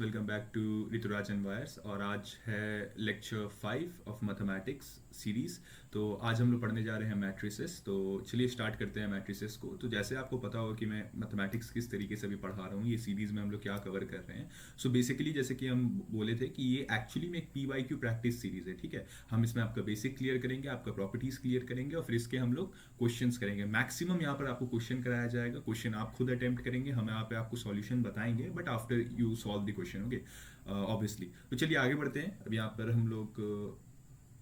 Welcome back to Rituraj and wires. और आज है लेक्चर 5 ऑफ मैथमेटिक्स सीरीज। तो आज हम लोग पढ़ने जा रहे हैं मैट्रिसेस। तो चलिए स्टार्ट करते हैं मैट्रिसेस को। तो जैसे आपको पता होगा कि मैं मैथमेटिक्स किस तरीके से भी पढ़ा रहा हूँ, ये सीरीज में हम लोग क्या कवर कर रहे हैं। सो बेसिकली जैसे कि हम बोले थे कि ये एक्चुअली में एक PYQ प्रैक्टिस सीरीज है, ठीक है। हम इसमें आपका बेसिक क्लियर करेंगे, आपका प्रॉपर्टीज क्लियर करेंगे और फिर इसके हम लोग क्वेश्चंस करेंगे। मैक्सिमम यहाँ पर आपको क्वेश्चन कराया जाएगा, क्वेश्चन आप खुद अटेम्प्ट करेंगे, हम यहाँ पे आपको सॉल्यूशन बताएंगे but after you solve the question, okay obviously. तो चलिए आगे बढ़ते हैं। अब यहाँ पर हम लोग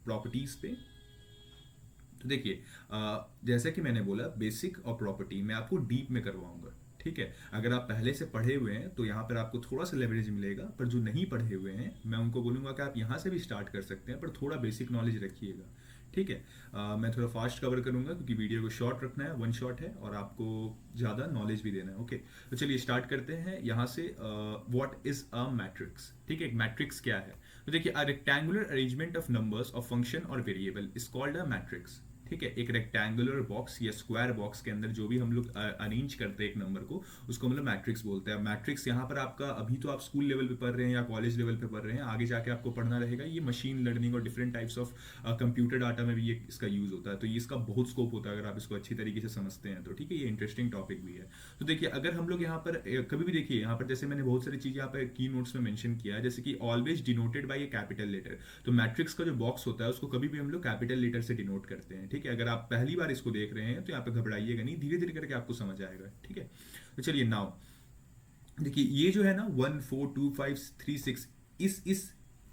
प्रॉपर्टीज पे तो देखिए जैसा कि मैंने बोला बेसिक और प्रॉपर्टी मैं आपको डीप में करवाऊंगा, ठीक है। अगर आप पहले से पढ़े हुए हैं तो यहाँ पर आपको थोड़ा सा लेवरेज मिलेगा, पर जो नहीं पढ़े हुए हैं मैं उनको बोलूंगा कि आप यहाँ से भी स्टार्ट कर सकते हैं, पर थोड़ा बेसिक नॉलेज रखिएगा, ठीक है। मैं थोड़ा फास्ट कवर करूंगा क्योंकि वीडियो को शॉर्ट रखना है, वन शॉट है और आपको ज़्यादा नॉलेज भी देना है, ओके। तो चलिए स्टार्ट करते हैं यहाँ से। व्हाट इज अ मैट्रिक्स, ठीक है। एक मैट्रिक्स क्या है? तो देखिए a rectangular arrangement of numbers of function और variable is called a matrix, ठीक है। एक रेक्टेंगुलर बॉक्स या स्क्वायर बॉक्स के अंदर जो भी हम लोग अरेंज करते हैं एक नंबर को, उसको हम लोग मैट्रिक्स बोलते हैं। मैट्रिक्स यहाँ पर आपका अभी तो आप स्कूल लेवल पे पढ़ रहे हैं या कॉलेज लेवल पे पढ़ रहे हैं, आगे जाके आपको पढ़ना रहेगा। ये मशीन लर्निंग और different types of computer data में भी ये इसका यूज होता है, तो ये इसका बहुत स्कोप होता है अगर आप इसको अच्छी तरीके से समझते हैं तो, ठीक है। ये इंटरेस्टिंग टॉपिक भी है। तो देखिए अगर हम लोग यहाँ पर कभी भी देखिए यहाँ पर जैसे मैंने बहुत सारी चीजें यहाँ पर की नोट्स में मेंशन किया है, जैसे कि always denoted by a capital letter. तो मैट्रिक्स का जो बॉक्स होता है उसको कभी भी हम लोग कैपिटल लेटर से डिनोट करते हैं, ठीक है। अगर आप पहली बार इसको देख रहे हैं तो यहाँ पे घबराइएगा नहीं, धीरे धीरे करके आपको समझ आएगा, ठीक है। तो चलिए नाउ देखिए ये जो है ना 1 4 2 5 3 6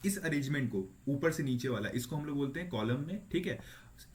इस अरेंजमेंट को ऊपर से नीचे वाला इसको हम लोग बोलते हैं कॉलम में, ठीक है।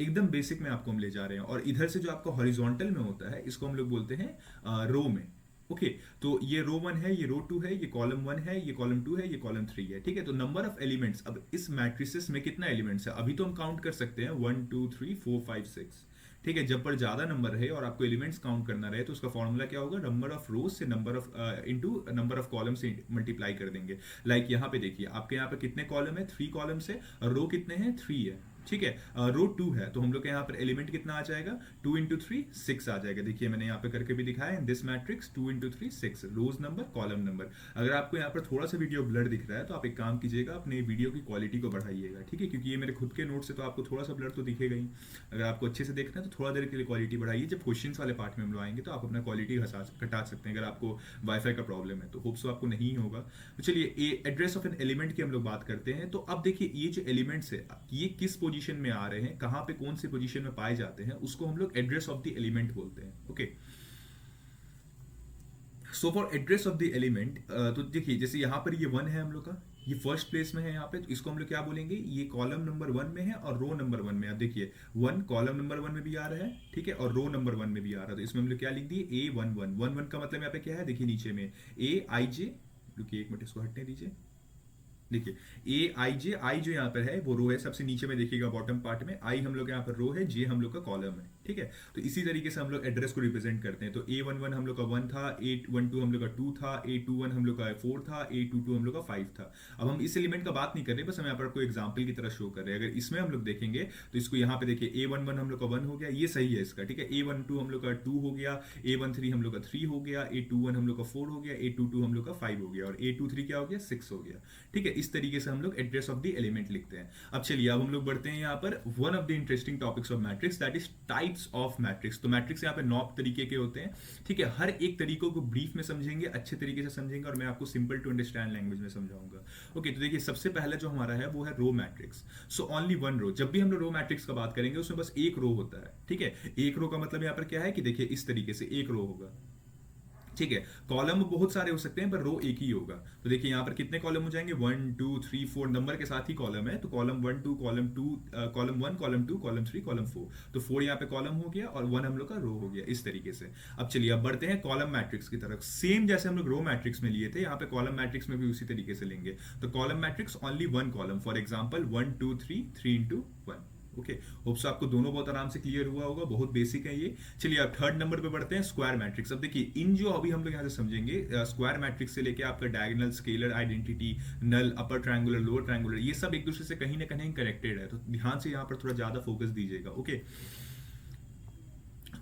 एकदम बेसिक में आपको हम ले जा रहे हैं। और इधर से जो आपका हॉरिजॉन्टल में होता है इसको हम लोग बोलते हैं रो में, ओके। तो ये रो 1 है, ये रो 2 है, ये कॉलम 1 है, ये कॉलम 2 है, ये कॉलम 3 है, ठीक है। तो नंबर ऑफ एलिमेंट्स, अब इस मैट्रिसेस में कितना एलिमेंट्स है अभी तो हम काउंट कर सकते हैं 1 2 3 4 5 6, ठीक है। जब पर ज्यादा नंबर रहे और आपको एलिमेंट्स काउंट करना रहे तो उसका फॉर्मूला क्या होगा, नंबर ऑफ रोज से number of into number of column से मल्टीप्लाई कर देंगे। लाइक यहाँ पे देखिए आपके यहाँ पे कितने कॉलम है, 3 कॉलम से, और रो कितने हैं, 3 है, ठीक है। रो 2 है तो हम लोग के यहाँ पर एलिमेंट कितना आ जाएगा, 2 इंटू 3 6 आ जाएगा। देखिए मैंने यहाँ पे करके भी दिखाया, this matrix 2 into 3 6, rows number column number. अगर आपको यहाँ पर थोड़ा सा वीडियो ब्लर दिख रहा है तो आप एक काम कीजिएगा, अपने वीडियो की क्वालिटी को बढ़ाइएगा, ठीक है, क्योंकि ये मेरे खुद के नोट से तो आपको थोड़ा सा ब्लर तो दिखेगा ही। अगर आपको अच्छे से देखना है तो थोड़ा देर के लिए क्वालिटी बढ़ाइए। जब क्वेश्चन वाले पार्ट में हम लोग आएंगे तो आप अपना क्वालिटी घटा सकते हैं अगर आपको वाईफाई का प्रॉब्लम है, तो होप सो आपको नहीं होगा। तो चलिए एड्रेस ऑफ एन एलिमेंट की हम लोग बात करते हैं। तो अब देखिए ये जो एलिमेंट्स है ये किस पोजीशन में आ रहे हैं, कहां पे कौन से पोजीशन में पाए जाते हैं, उसको हम लोग एड्रेस ऑफ द एलिमेंट बोलते हैं, okay. So for address of the element तो देखिए जैसे यहां पर ये 1 है हम लोग का, ये फर्स्ट प्लेस में है यहाँ पे, तो इसको हम लोग क्या बोलेंगे, ये कॉलम नंबर 1 में है और रो नंबर 1 में। अब देखिए 1 कॉलम नंबर 1 में भी आ रहा है, ठीक है, और रो नंबर 1 में भी आ रहा है। तो इसमें हम लोग क्या लिख दिए, A11 का मतलब यहाँ पे क्या है, देखिए नीचे में AIJ, रुकिए एक मिनट इसको हटने दीजिए। देखिए AIJ, आई जो यहाँ पर है वो रो है, सबसे नीचे में देखिएगा बॉटम पार्ट में, आई हम लोग यहाँ पर रो है, जे हम लोग का कॉलम है, ठीक है। तो इसी तरीके से हम लोग एड्रेस को रिप्रेजेंट करते हैं। तो A11 हम लोग का 1 था, A12 हम लोग का 2 था, A21 हम लोग का 4 था, A22 हम लोग का 5 था। अब हम इस एलिमेंट का बात नहीं कर रहे, बस हम यहाँ पर आपको एग्जाम्पल की तरह शो कर रहे हैं। अगर इसमें हम लोग देखेंगे तो इसको यहाँ पे देखिए A11 हम लोग का 1 हो गया, ये सही है इसका, ठीक है। A12 हम लोग का 2 हो गया, A13 हम लोग का 3 हो गया, A21 हम लोग का 4 हो गया, A22 हम लोग का 5 हो गया और A23 क्या हो गया, 6 हो गया, ठीक है। इस तरीके से हम लोग एड्रेस ऑफ द एलिमेंट लिखते हैं। अब चलिए अब हम लोग बढ़ते हैं यहाँ पर one of the interesting topics of matrix, that is types of matrix. तो मैट्रिक्स यहाँ पे 9 तरीके के होते हैं, ठीक है। हर एक तरीकों को ब्रीफ में समझेंगे, अच्छे तरीके से समझेंगे और मैं आपको सिंपल टू अंडरस्टैंड लैंग्वेज में समझाऊंगा, ओके। तो देखिए सबसे पहला जो हमारा है वो है row matrix. So only one row, जब भी हम लोग रो मैट्रिक्स का बात करेंगे उसमें बस एक रो होता है, ठीक है। एक रो का मतलब यहाँ पर क्या है कि देखिए इस तरीके से एक रो होगा, ठीक है। कॉलम बहुत सारे हो सकते हैं पर रो एक ही होगा। तो देखिए यहाँ पर कितने कॉलम हो जाएंगे, 1 2 3 4 नंबर के साथ ही कॉलम है, तो column 1 2 column 2 column 1 column 2 column 3 column 4, तो 4 यहाँ पे कॉलम हो गया और 1 हम लोग का रो हो गया, इस तरीके से। अब चलिए अब बढ़ते हैं कॉलम मैट्रिक्स की तरफ। सेम जैसे हम लोग रो मैट्रिक्स में लिए थे, यहाँ पे कॉलम मैट्रिक्स में भी उसी तरीके से लेंगे। तो column matrix only 1 column, for example 1 2 3 3 into 1, okay. Hopes आपको दोनों बहुत आराम से क्लियर हुआ होगा, बहुत बेसिक है ये। चलिए अब थर्ड नंबर पे बढ़ते हैं, स्क्वायर मैट्रिक्स। अब देखिए इन जो अभी हम लोग यहाँ से समझेंगे स्क्वायर मैट्रिक्स से लेके आपका डायगोनल, स्केलर आइडेंटिटी, नल, अपर ट्रायंगुलर, लोअर ट्रायंगुलर, ये सब एक दूसरे से कहीं ना कहीं कनेक्टेड है, तो ध्यान से यहाँ पर थोड़ा ज्यादा फोकस दीजिएगा, ओके।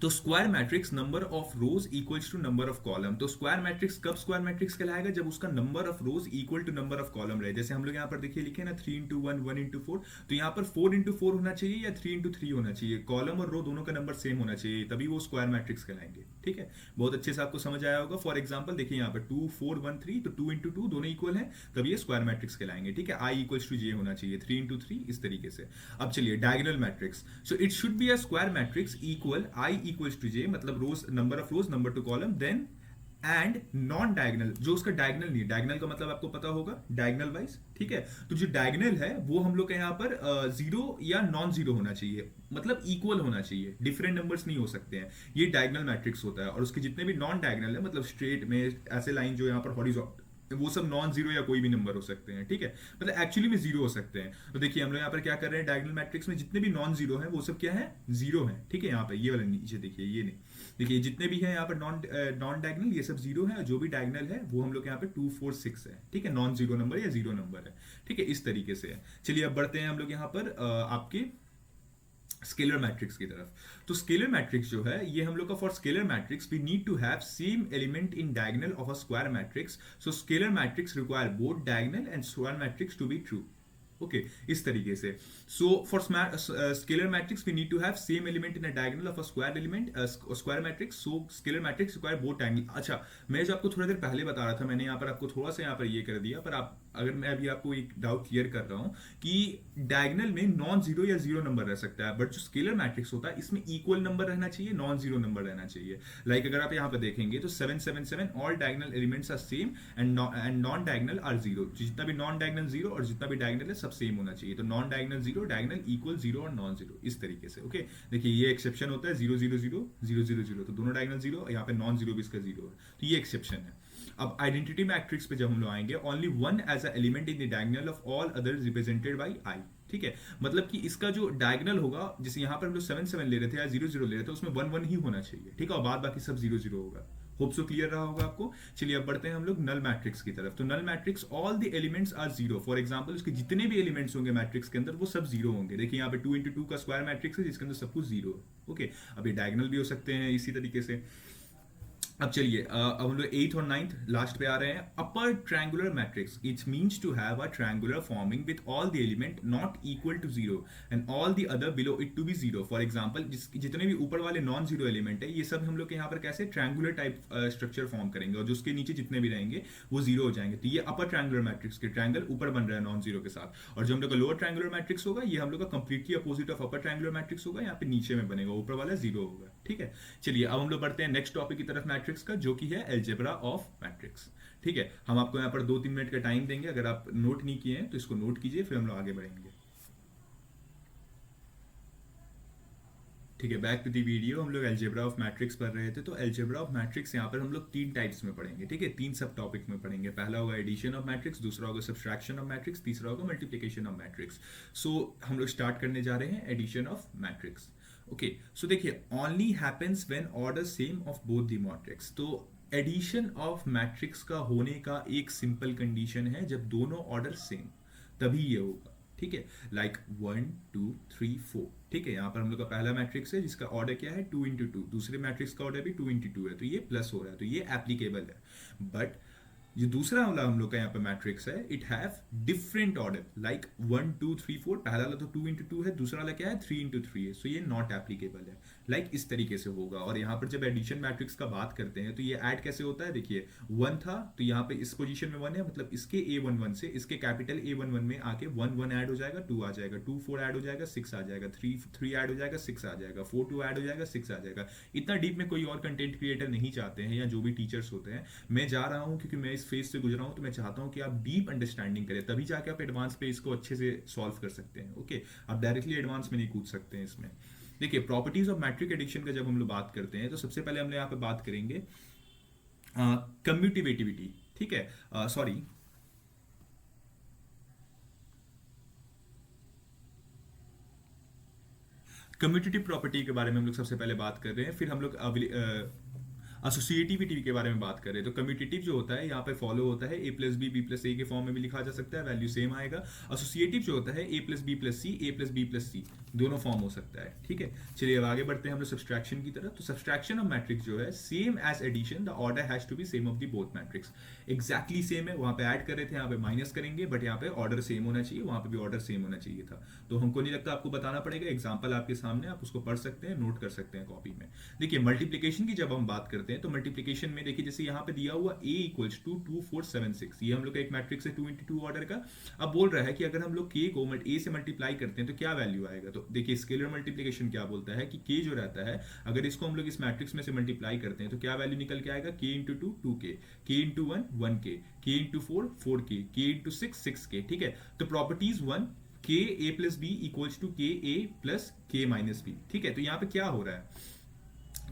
तो square matrix number of rows equals to number of column. तो स्क्वायर मैट्रिक्स कब स्क्वायर मैट्रिक्स कहलाएगा, जब उसका number of rows equal to number of column रहे। जैसे हम लोग यहाँ पर देखिए लिखे ना 3 into 1 1 into 4, तो यहाँ पर 4 into 4 होना चाहिए या 3 into 3 होना चाहिए, कॉलम और रो दोनों का नंबर सेम होना चाहिए, तभी वो स्क्वायर मैट्रिक्स कहलाएंगे। ठीक है, बहुत अच्छे से आपको समझ आया होगा। फॉर एग्जाम्पल देखिए यहाँ पर 2 4 1 3, तो 2 into 2 दोनों इक्वल है, तभी ये स्क्वायर मैट्रिक्स कहलाएंगे। ठीक है, आई इक्वल्स टू जे होना चाहिए, 3 into 3 इस तरीके से। अब चलिए diagonal matrix, so it should be a square matrix equal i equals to j, मतलब rows number of rows number to column, then and non diagonal, जो उसका डायगनल नहीं है, डायगनल का मतलब आपको पता होगा डायगनल वाइज। ठीक है, तो जो डायगनल है वो हम लोग के यहाँ पर जीरो या नॉन जीरो होना चाहिए, मतलब इक्वल होना चाहिए, डिफरेंट नंबर्स नहीं हो सकते हैं, ये डायगनल मैट्रिक्स होता है। और उसके जितने भी नॉन डायगनल है, मतलब स्ट्रेट में ऐसे लाइन जो यहाँ पर हॉरिजॉन्टल, वो सब नॉन जीरो या कोई भी नंबर हो सकते हैं। ठीक है, मतलब एक्चुअली में जीरो हो सकते हैं। तो देखिए हम लोग यहाँ पर क्या कर रहे हैं, डायगोनल मैट्रिक्स में जितने भी नॉन जीरो हैं वो सब क्या है, जीरो है। ठीक है, यहाँ पे ये वाला नीचे देखिए, ये नहीं, देखिए जितने भी हैं यहाँ पर नॉन डायगोनल, ये सब जीरो है, और जो भी डायगोनल है वो हम लोग यहाँ पे 2 4 6 है। ठीक है, नॉन जीरो नंबर या जीरो नंबर है। ठीक है, इस तरीके से है। चलिए अब बढ़ते हैं हम लोग यहाँ पर आपके स्केलर मैट्रिक्स की तरफ। तो स्केलर मैट्रिक्स जो है ये हम लोग का, for scalar matrix we need to have same element in diagonal of a square matrix, so scalar matrix require both diagonal and square matrix to be true. Okay, इस तरीके से। So for scalar matrix we need to have same element in a diagonal of a square element square matrix, so scalar matrix require both diagonal. अच्छा, मैं जो आपको थोड़ी देर पहले बता रहा था, मैंने यहाँ पर आपको थोड़ा सा यहाँ पर ये कर दिया, पर आप अगर मैं अभी आपको एक डाउट क्लियर कर रहा हूँ कि डायगोनल में नॉन जीरो या जीरो नंबर रह सकता है, बट जो स्केलर मैट्रिक्स होता है इसमें इक्वल नंबर रहना चाहिए, नॉन जीरो नंबर रहना चाहिए। लाइक अगर आप यहाँ पर देखेंगे तो 7 7 7 all diagonal elements are same and non diagonal are zero, जितना भी नॉन डायगोनल जीरो और जितना भी डायगोनल है सब सेम होना चाहिए। तो non diagonal zero, diagonal equal zero और नॉन जीरो, इस तरीके से। ओके, देखिए ये एक्सेप्शन होता है 0 0 0 0 0 0, तो दोनों डायगोनल जीरो, यहाँ पे नॉन जीरो भी इसका जीरो है, तो ये एक्सेप्शन है। अब आइडेंटिटी मैट्रिक्स पे जब हम लोग आएंगे, only one as a element in the diagonal of all other represented by i. ठीक है, मतलब कि इसका जो डायगोनल होगा, जैसे यहाँ पर हम लोग 7 7 ले रहे थे या 0 0 ले रहे थे, उसमें 1 1 ही होना चाहिए। ठीक है, और बाद बाकी सब 0 0 होगा। होप सो क्लियर रहा होगा आपको। चलिए अब बढ़ते हैं हम लोग नल मैट्रिक्स की तरफ। तो null matrix all the elements are zero, for example उसके जितने भी एलिमेंट्स होंगे मैट्रिक्स के अंदर वो सब जीरो होंगे। देखिए यहाँ पे 2 into 2 का स्क्वायर मैट्रिक्स है जिसके अंदर सब कुछ जीरो है। ओके, अब ये डायगोनल भी हो सकते हैं इसी तरीके से। अब चलिए अब हम लोग 8th और 9th लास्ट पे आ रहे हैं। Upper triangular matrix, it means to have a triangular forming with all the element not equal to zero and all the other below it to be zero. For example जितने भी ऊपर वाले non zero element है ये सब हम लोग के यहाँ पर कैसे ट्रायंगुलर टाइप स्ट्रक्चर फॉर्म करेंगे, और जो उसके नीचे जितने भी रहेंगे वो जीरो हो जाएंगे। तो ये अपर ट्रायंगुलर मैट्रिक्स के ट्रायंगल ऊपर बन रहा है नॉन जीरो के साथ, और जो हम लोग का लोअर ट्रायंगुलर मैट्रिक्स होगा ये हम लोग का completely opposite of upper triangular matrix होगा, यहाँ पे नीचे में बनेगा, ऊपर वाला जीरो होगा। ठीक है, चलिए अब हम लोग बढ़ते हैं नेक्स्ट टॉपिक की तरफ मैट्रिक्स का, जो कि है अलजेब्रा ऑफ मैट्रिक्स। ठीक है, हम आपको यहाँ पर 2-3 मिनट का टाइम देंगे, अगर आप नोट नहीं किए हैं तो इसको नोट कीजिए, फिर हम लोग आगे बढ़ेंगे। ठीक है, बैक टू दी वीडियो। हम लोग अलजेब्रा ऑफ मैट्रिक्स पढ़ रहे थे, तो अलजेब्रा ऑफ मैट्रिक्स यहाँ पर हम लोग 3 टाइप्स में पढ़ेंगे। ठीक है, 3 सब टॉपिक में पढ़ेंगे। पहला होगा एडिशन ऑफ मैट्रिक्स, दूसरा होगा सब्सट्रैक्शन ऑफ मैट्रिक्स, तीसरा होगा मल्टीप्लिकेशन ऑफ मैट्रिक्स। सो हम लोग स्टार्ट करने जा रहे हैं एडिशन ऑफ मैट्रिक्स। ओके, सो देखिए only happens when order same of both the matrix. तो एडिशन ऑफ मैट्रिक्स का होने का एक सिंपल कंडीशन है, जब दोनों ऑर्डर सेम, तभी ये होगा। ठीक है, लाइक 1 2 3 4। ठीक है, यहाँ पर हम लोग का पहला मैट्रिक्स है जिसका ऑर्डर क्या है 2 into 2, दूसरे मैट्रिक्स का ऑर्डर भी 2 into 2 है, तो ये प्लस हो रहा है, तो ये एप्लीकेबल है। बट ये दूसरा वाला हम लोग का यहाँ पे मैट्रिक्स है, it have different order, like 1 2 3 4। पहला वाला तो 2 into 2 है, दूसरा वाला क्या है 3 into 3 है, सो ये नॉट एप्लीकेबल है। लाइक इस तरीके से होगा। और यहाँ पर जब एडिशन मैट्रिक्स का बात करते हैं तो ये ऐड कैसे होता है, देखिए 1 था तो यहाँ पे इस पोजीशन में 1 है, मतलब इसके A11 से इसके कैपिटल A11 में आके 1 1 ऐड हो जाएगा, 2 आ जाएगा, 2 4 ऐड हो जाएगा, 6 आ जाएगा, 3 3 ऐड हो जाएगा, 6 आ जाएगा, 4 2 ऐड हो जाएगा, 6 आ जाएगा। इतना डीप में कोई और कंटेंट क्रिएटर नहीं चाहते हैं, या जो भी टीचर्स होते हैं। मैं जा रहा हूँ क्योंकि मैं इस फेज से गुजरा हूँ, तो मैं चाहता हूँ कि आप डीप अंडरस्टैंडिंग करें, तभी जाके आप एडवांस पे इसको अच्छे से सॉल्व कर सकते हैं। ओके, आप डायरेक्टली एडवांस में नहीं कूद सकते हैं इसमें। देखिए प्रॉपर्टीज ऑफ मैट्रिक एडिशन का जब हम लोग बात करते हैं तो सबसे पहले हम लोग यहाँ पे बात करेंगे कम्यूटिवेटिविटी। ठीक है, सॉरी, कम्यूटेटिव प्रॉपर्टी के बारे में हम लोग सबसे पहले बात कर रहे हैं, फिर हम लोग एसोसिएटिविटी के बारे में बात करें तो कम्यूटेटिव जो होता है यहाँ पे फॉलो होता है ए प्लस बी प्लस ए के फॉर्म में भी लिखा जा सकता है, वैल्यू सेम आएगा। एसोसिएटिव जो होता है ए प्लस बी प्लस सी दोनों फॉर्म हो सकता है, ठीक है। चलिए अब आगे बढ़ते हैं हम लोग सब्सट्रैक्शन की तरफ। तो सब्सट्रैक्शन ऑफ मैट्रिक्स जो है same as addition, the order has to be same of the both matrix. Exactly same है, वहां पे ऐड कर रहे थे, यहाँ पे माइनस करेंगे, बट यहाँ पे ऑर्डर सेम होना चाहिए, वहां पे भी ऑर्डर सेम होना चाहिए था। तो हमको नहीं लगता आपको बताना पड़ेगा, एग्जाम्पल आपके सामने, आप उसको पढ़ सकते हैं, नोट कर सकते हैं कॉपी में। देखिए मल्टीप्लीकेशन की जब हम बात करते हैं तो मल्टीप्लीकेशन में देखिए जैसे यहाँ पे दिया हुआ a इक्वल्स टू 2 4 7 6, ये हम लोग का एक मैट्रिक्स है 2 into 2 ऑर्डर का। अब बोल रहा है कि अगर हम लोग k को a से मल्टीप्लाई करते हैं तो क्या वैल्यू आएगा। तो देखिए स्केलर मल्टीप्लीकेशन क्या बोलता है कि k जो रहता है अगर इसको हम लोग इस मैट्रिक्स में से मल्टीप्लाई करते हैं तो क्या वैल्यू निकल के आएगा, k into 2 2k, k into 1 1k, k into 4 4k, k into 6 6k, ठीक है। तो properties 1 k a plus b equals to k a plus k minus b, ठीक है। तो यहाँ पे क्या हो रहा है,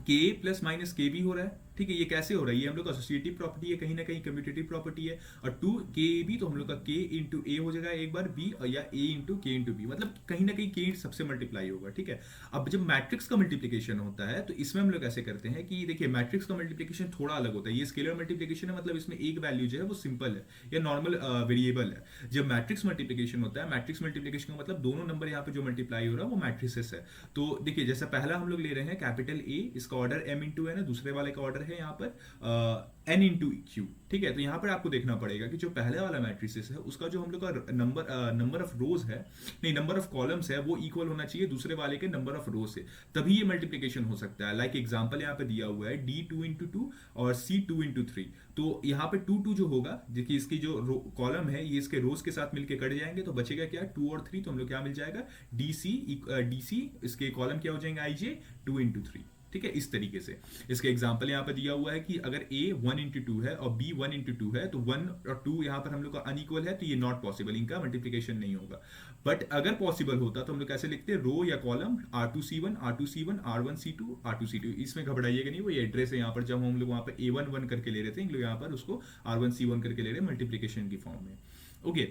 k प्लस माइनस के भी हो रहा है, ठीक है। ये कैसे हो रहा है, ये हम लोग का एसोसिएटिव प्रॉपर्टी है, कहीं ना कहीं कम्यूटेटिव प्रॉपर्टी है। और 2k भी तो हम लोग का k इंटू ए हो जाएगा एक बार b, या a into k into b, मतलब कहीं ना कहीं k सबसे मल्टीप्लाई होगा, ठीक है। अब जब मैट्रिक्स का मल्टीप्लीकेशन होता है तो इसमें हम लोग ऐसे करते हैं कि देखिए मैट्रिक्स का मल्टीप्लीकेशन थोड़ा अलग होता है, ये स्केलर मल्टीप्लीकेशन है, मतलब इसमें एक वैल्यू जो है वो सिंपल है या नॉर्मल वेरिएबल है। जब मैट्रिक्स मल्टीप्लीकेशन होता है, मैट्रिक्स मल्टीप्लीकेशन का मतलब दोनों नंबर यहाँ पे जो मल्टीप्लाई हो रहा है वो मैट्रिसेस है। तो देखिए जैसा पहला हम लोग ले रहे हैं कैपिटल A, इसका ऑर्डर m इंटू n है, दूसरे वाले का ऑर्डर है यहाँ पर n इंटू क्यू, ठीक है। तो यहाँ पर आपको देखना पड़ेगा कि जो पहले वाला मैट्रिसेस है उसका जो हम लोग का नंबर ऑफ रोज है, नहीं नंबर ऑफ कॉलम्स है, वो इक्वल होना चाहिए दूसरे वाले के नंबर ऑफ रोज से, तभी ये मल्टीप्लीकेशन हो सकता है। लाइक एग्जांपल यहाँ पे दिया हुआ है d 2 इंटू 2 और c 2 इंटू 3। तो यहाँ पे 2 2 जो होगा, देखिए इसकी जो कॉलम है ये इसके रोज के साथ मिलके कट जाएंगे, तो बचेगा क्या 2 और 3, तो हम लोग क्या मिल जाएगा डी सी, इसके कॉलम क्या हो जाएंगे आई जे 2 इंटू 3, ठीक है। इस तरीके से इसका एग्जांपल यहाँ पे दिया हुआ है कि अगर a 1 इंटू 2 है और b 1 इंटू 2 है तो 1 और 2 यहाँ पर हम लोग का अनइक्वल है, तो ये नॉट पॉसिबल, इनका मल्टीप्लीकेशन नहीं होगा। बट अगर पॉसिबल होता तो हम लोग कैसे लिखते हैं, रो या column r2c1 r2c1 r1c2 r2c2, इसमें घबराइएगा नहीं, वो ये एड्रेस है यहाँ पर, जब हम लोग वहाँ पर a1 1 करके ले रहे थे, इन लोग यहाँ पर उसको r1c1 करके ले रहे हैं मल्टीप्लीकेशन की फॉर्म में, ओके।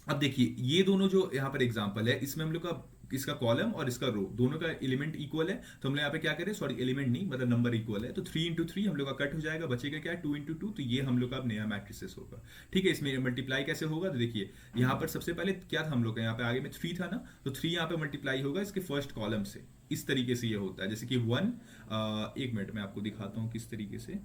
अब देखिए ये दोनों जो यहाँ पर एग्जांपल है इसमें हम लोग का इसका कॉलम और इसका रो दोनों का एलिमेंट इक्वल है, तो हम लोग यहाँ पे क्या करें, सॉरी एलिमेंट नहीं मतलब नंबर इक्वल है, तो 3 इंटू 3 हम लोग का कट हो जाएगा, बचेगा क्या 2 इंटू 2, तो ये हम लोग का अब नया मैट्रिसेस होगा, ठीक है। इसमें मल्टीप्लाई कैसे होगा, तो देखिए यहाँ पर सबसे पहले क्या था हम लोग का, यहाँ पे आगे में 3 था ना, तो 3 यहाँ पे मल्टीप्लाई होगा इसके फर्स्ट कॉलम से, इस तरीके से ये होता है। जैसे कि 1, एक मिनट में आपको दिखाता हूँ किस तरीके से।